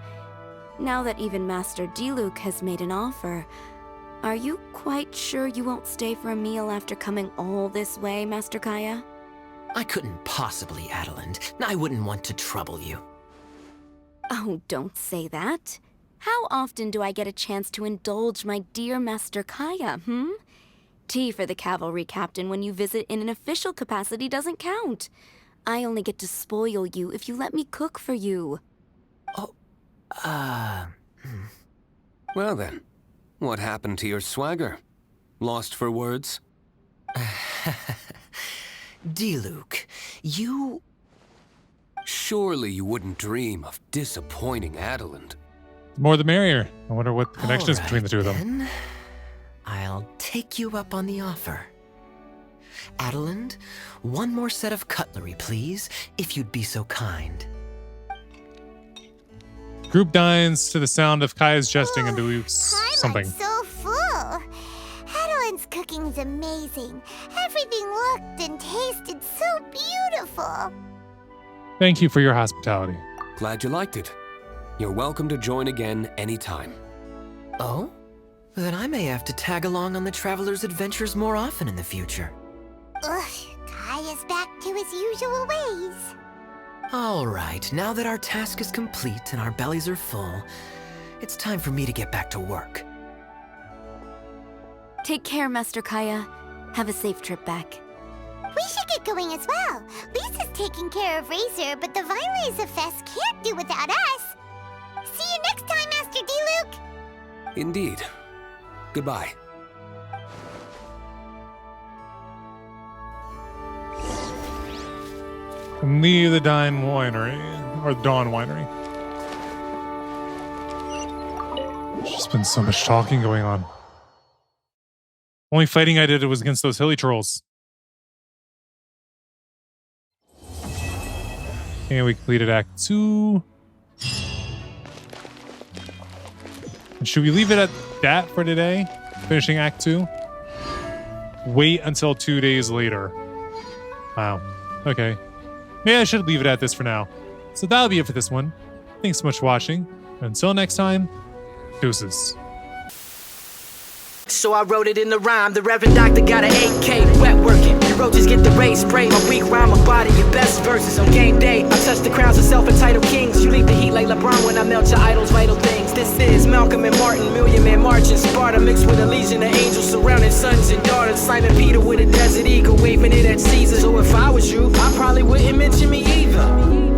Speaker 18: Now that even Master Diluc has made an offer, are you quite sure you won't stay for a meal after coming all this way, Master Kaya?
Speaker 16: I couldn't possibly, Adelind. I wouldn't want to trouble you.
Speaker 18: Oh, don't say that. How often do I get a chance to indulge my dear Master Kaya, Tea for the cavalry captain when you visit in an official capacity doesn't count. I only get to spoil you if you let me cook for you.
Speaker 17: Well then, what happened to your swagger? Lost for words?
Speaker 16: Diluc, you...
Speaker 17: Surely you wouldn't dream of disappointing Adelind.
Speaker 1: The more the merrier. I wonder what the connection is between the two of them.
Speaker 16: Then I'll take you up on the offer. Adeland, one more set of cutlery, please, if you'd be so kind.
Speaker 1: Group dines to the sound of Kaya's jesting and Diluc's something.
Speaker 5: I'm so full. Adeline's cooking's amazing. Everything looked and tasted so beautiful.
Speaker 1: Thank you for your hospitality.
Speaker 17: Glad you liked it. You're welcome to join again anytime.
Speaker 16: Oh? Then I may have to tag along on the Traveler's adventures more often in the future.
Speaker 5: Ugh, Kaya's back to his usual ways.
Speaker 16: All right, now that our task is complete and our bellies are full, it's time for me to get back to work.
Speaker 18: Take care, Master Kaya. Have a safe trip back.
Speaker 5: We should get going as well. Lisa's taking care of Razor, but the Vinelaser Fest can't do without us. See you next time, Master D-Luke.
Speaker 17: Indeed. Goodbye.
Speaker 1: Near the Dawn Winery, or the Dawn Winery. There's just been so much talking going on. Only fighting I did was against those hilly trolls. And we completed Act 2. And should we leave it at that for today? Finishing Act 2? Wait until 2 days later. Wow. Okay. Maybe I should leave it at this for now. So that'll be it for this one. Thanks so much for watching. Until next time, deuces.
Speaker 19: So I wrote it in the rhyme. The Reverend Doctor got an 8K, wet working. The roaches get the race spray. My weak rhyme, my body, your best verses on game day. I touch the crowns of self-entitled kings. You leave the heat like LeBron when I melt your idols' vital things. This is Malcolm and Martin, Million Man March in Sparta, mixed with a legion of angels surrounding sons and daughters. Simon Peter with a desert eagle, waving it at Caesar. So if I was you, I probably wouldn't mention me either.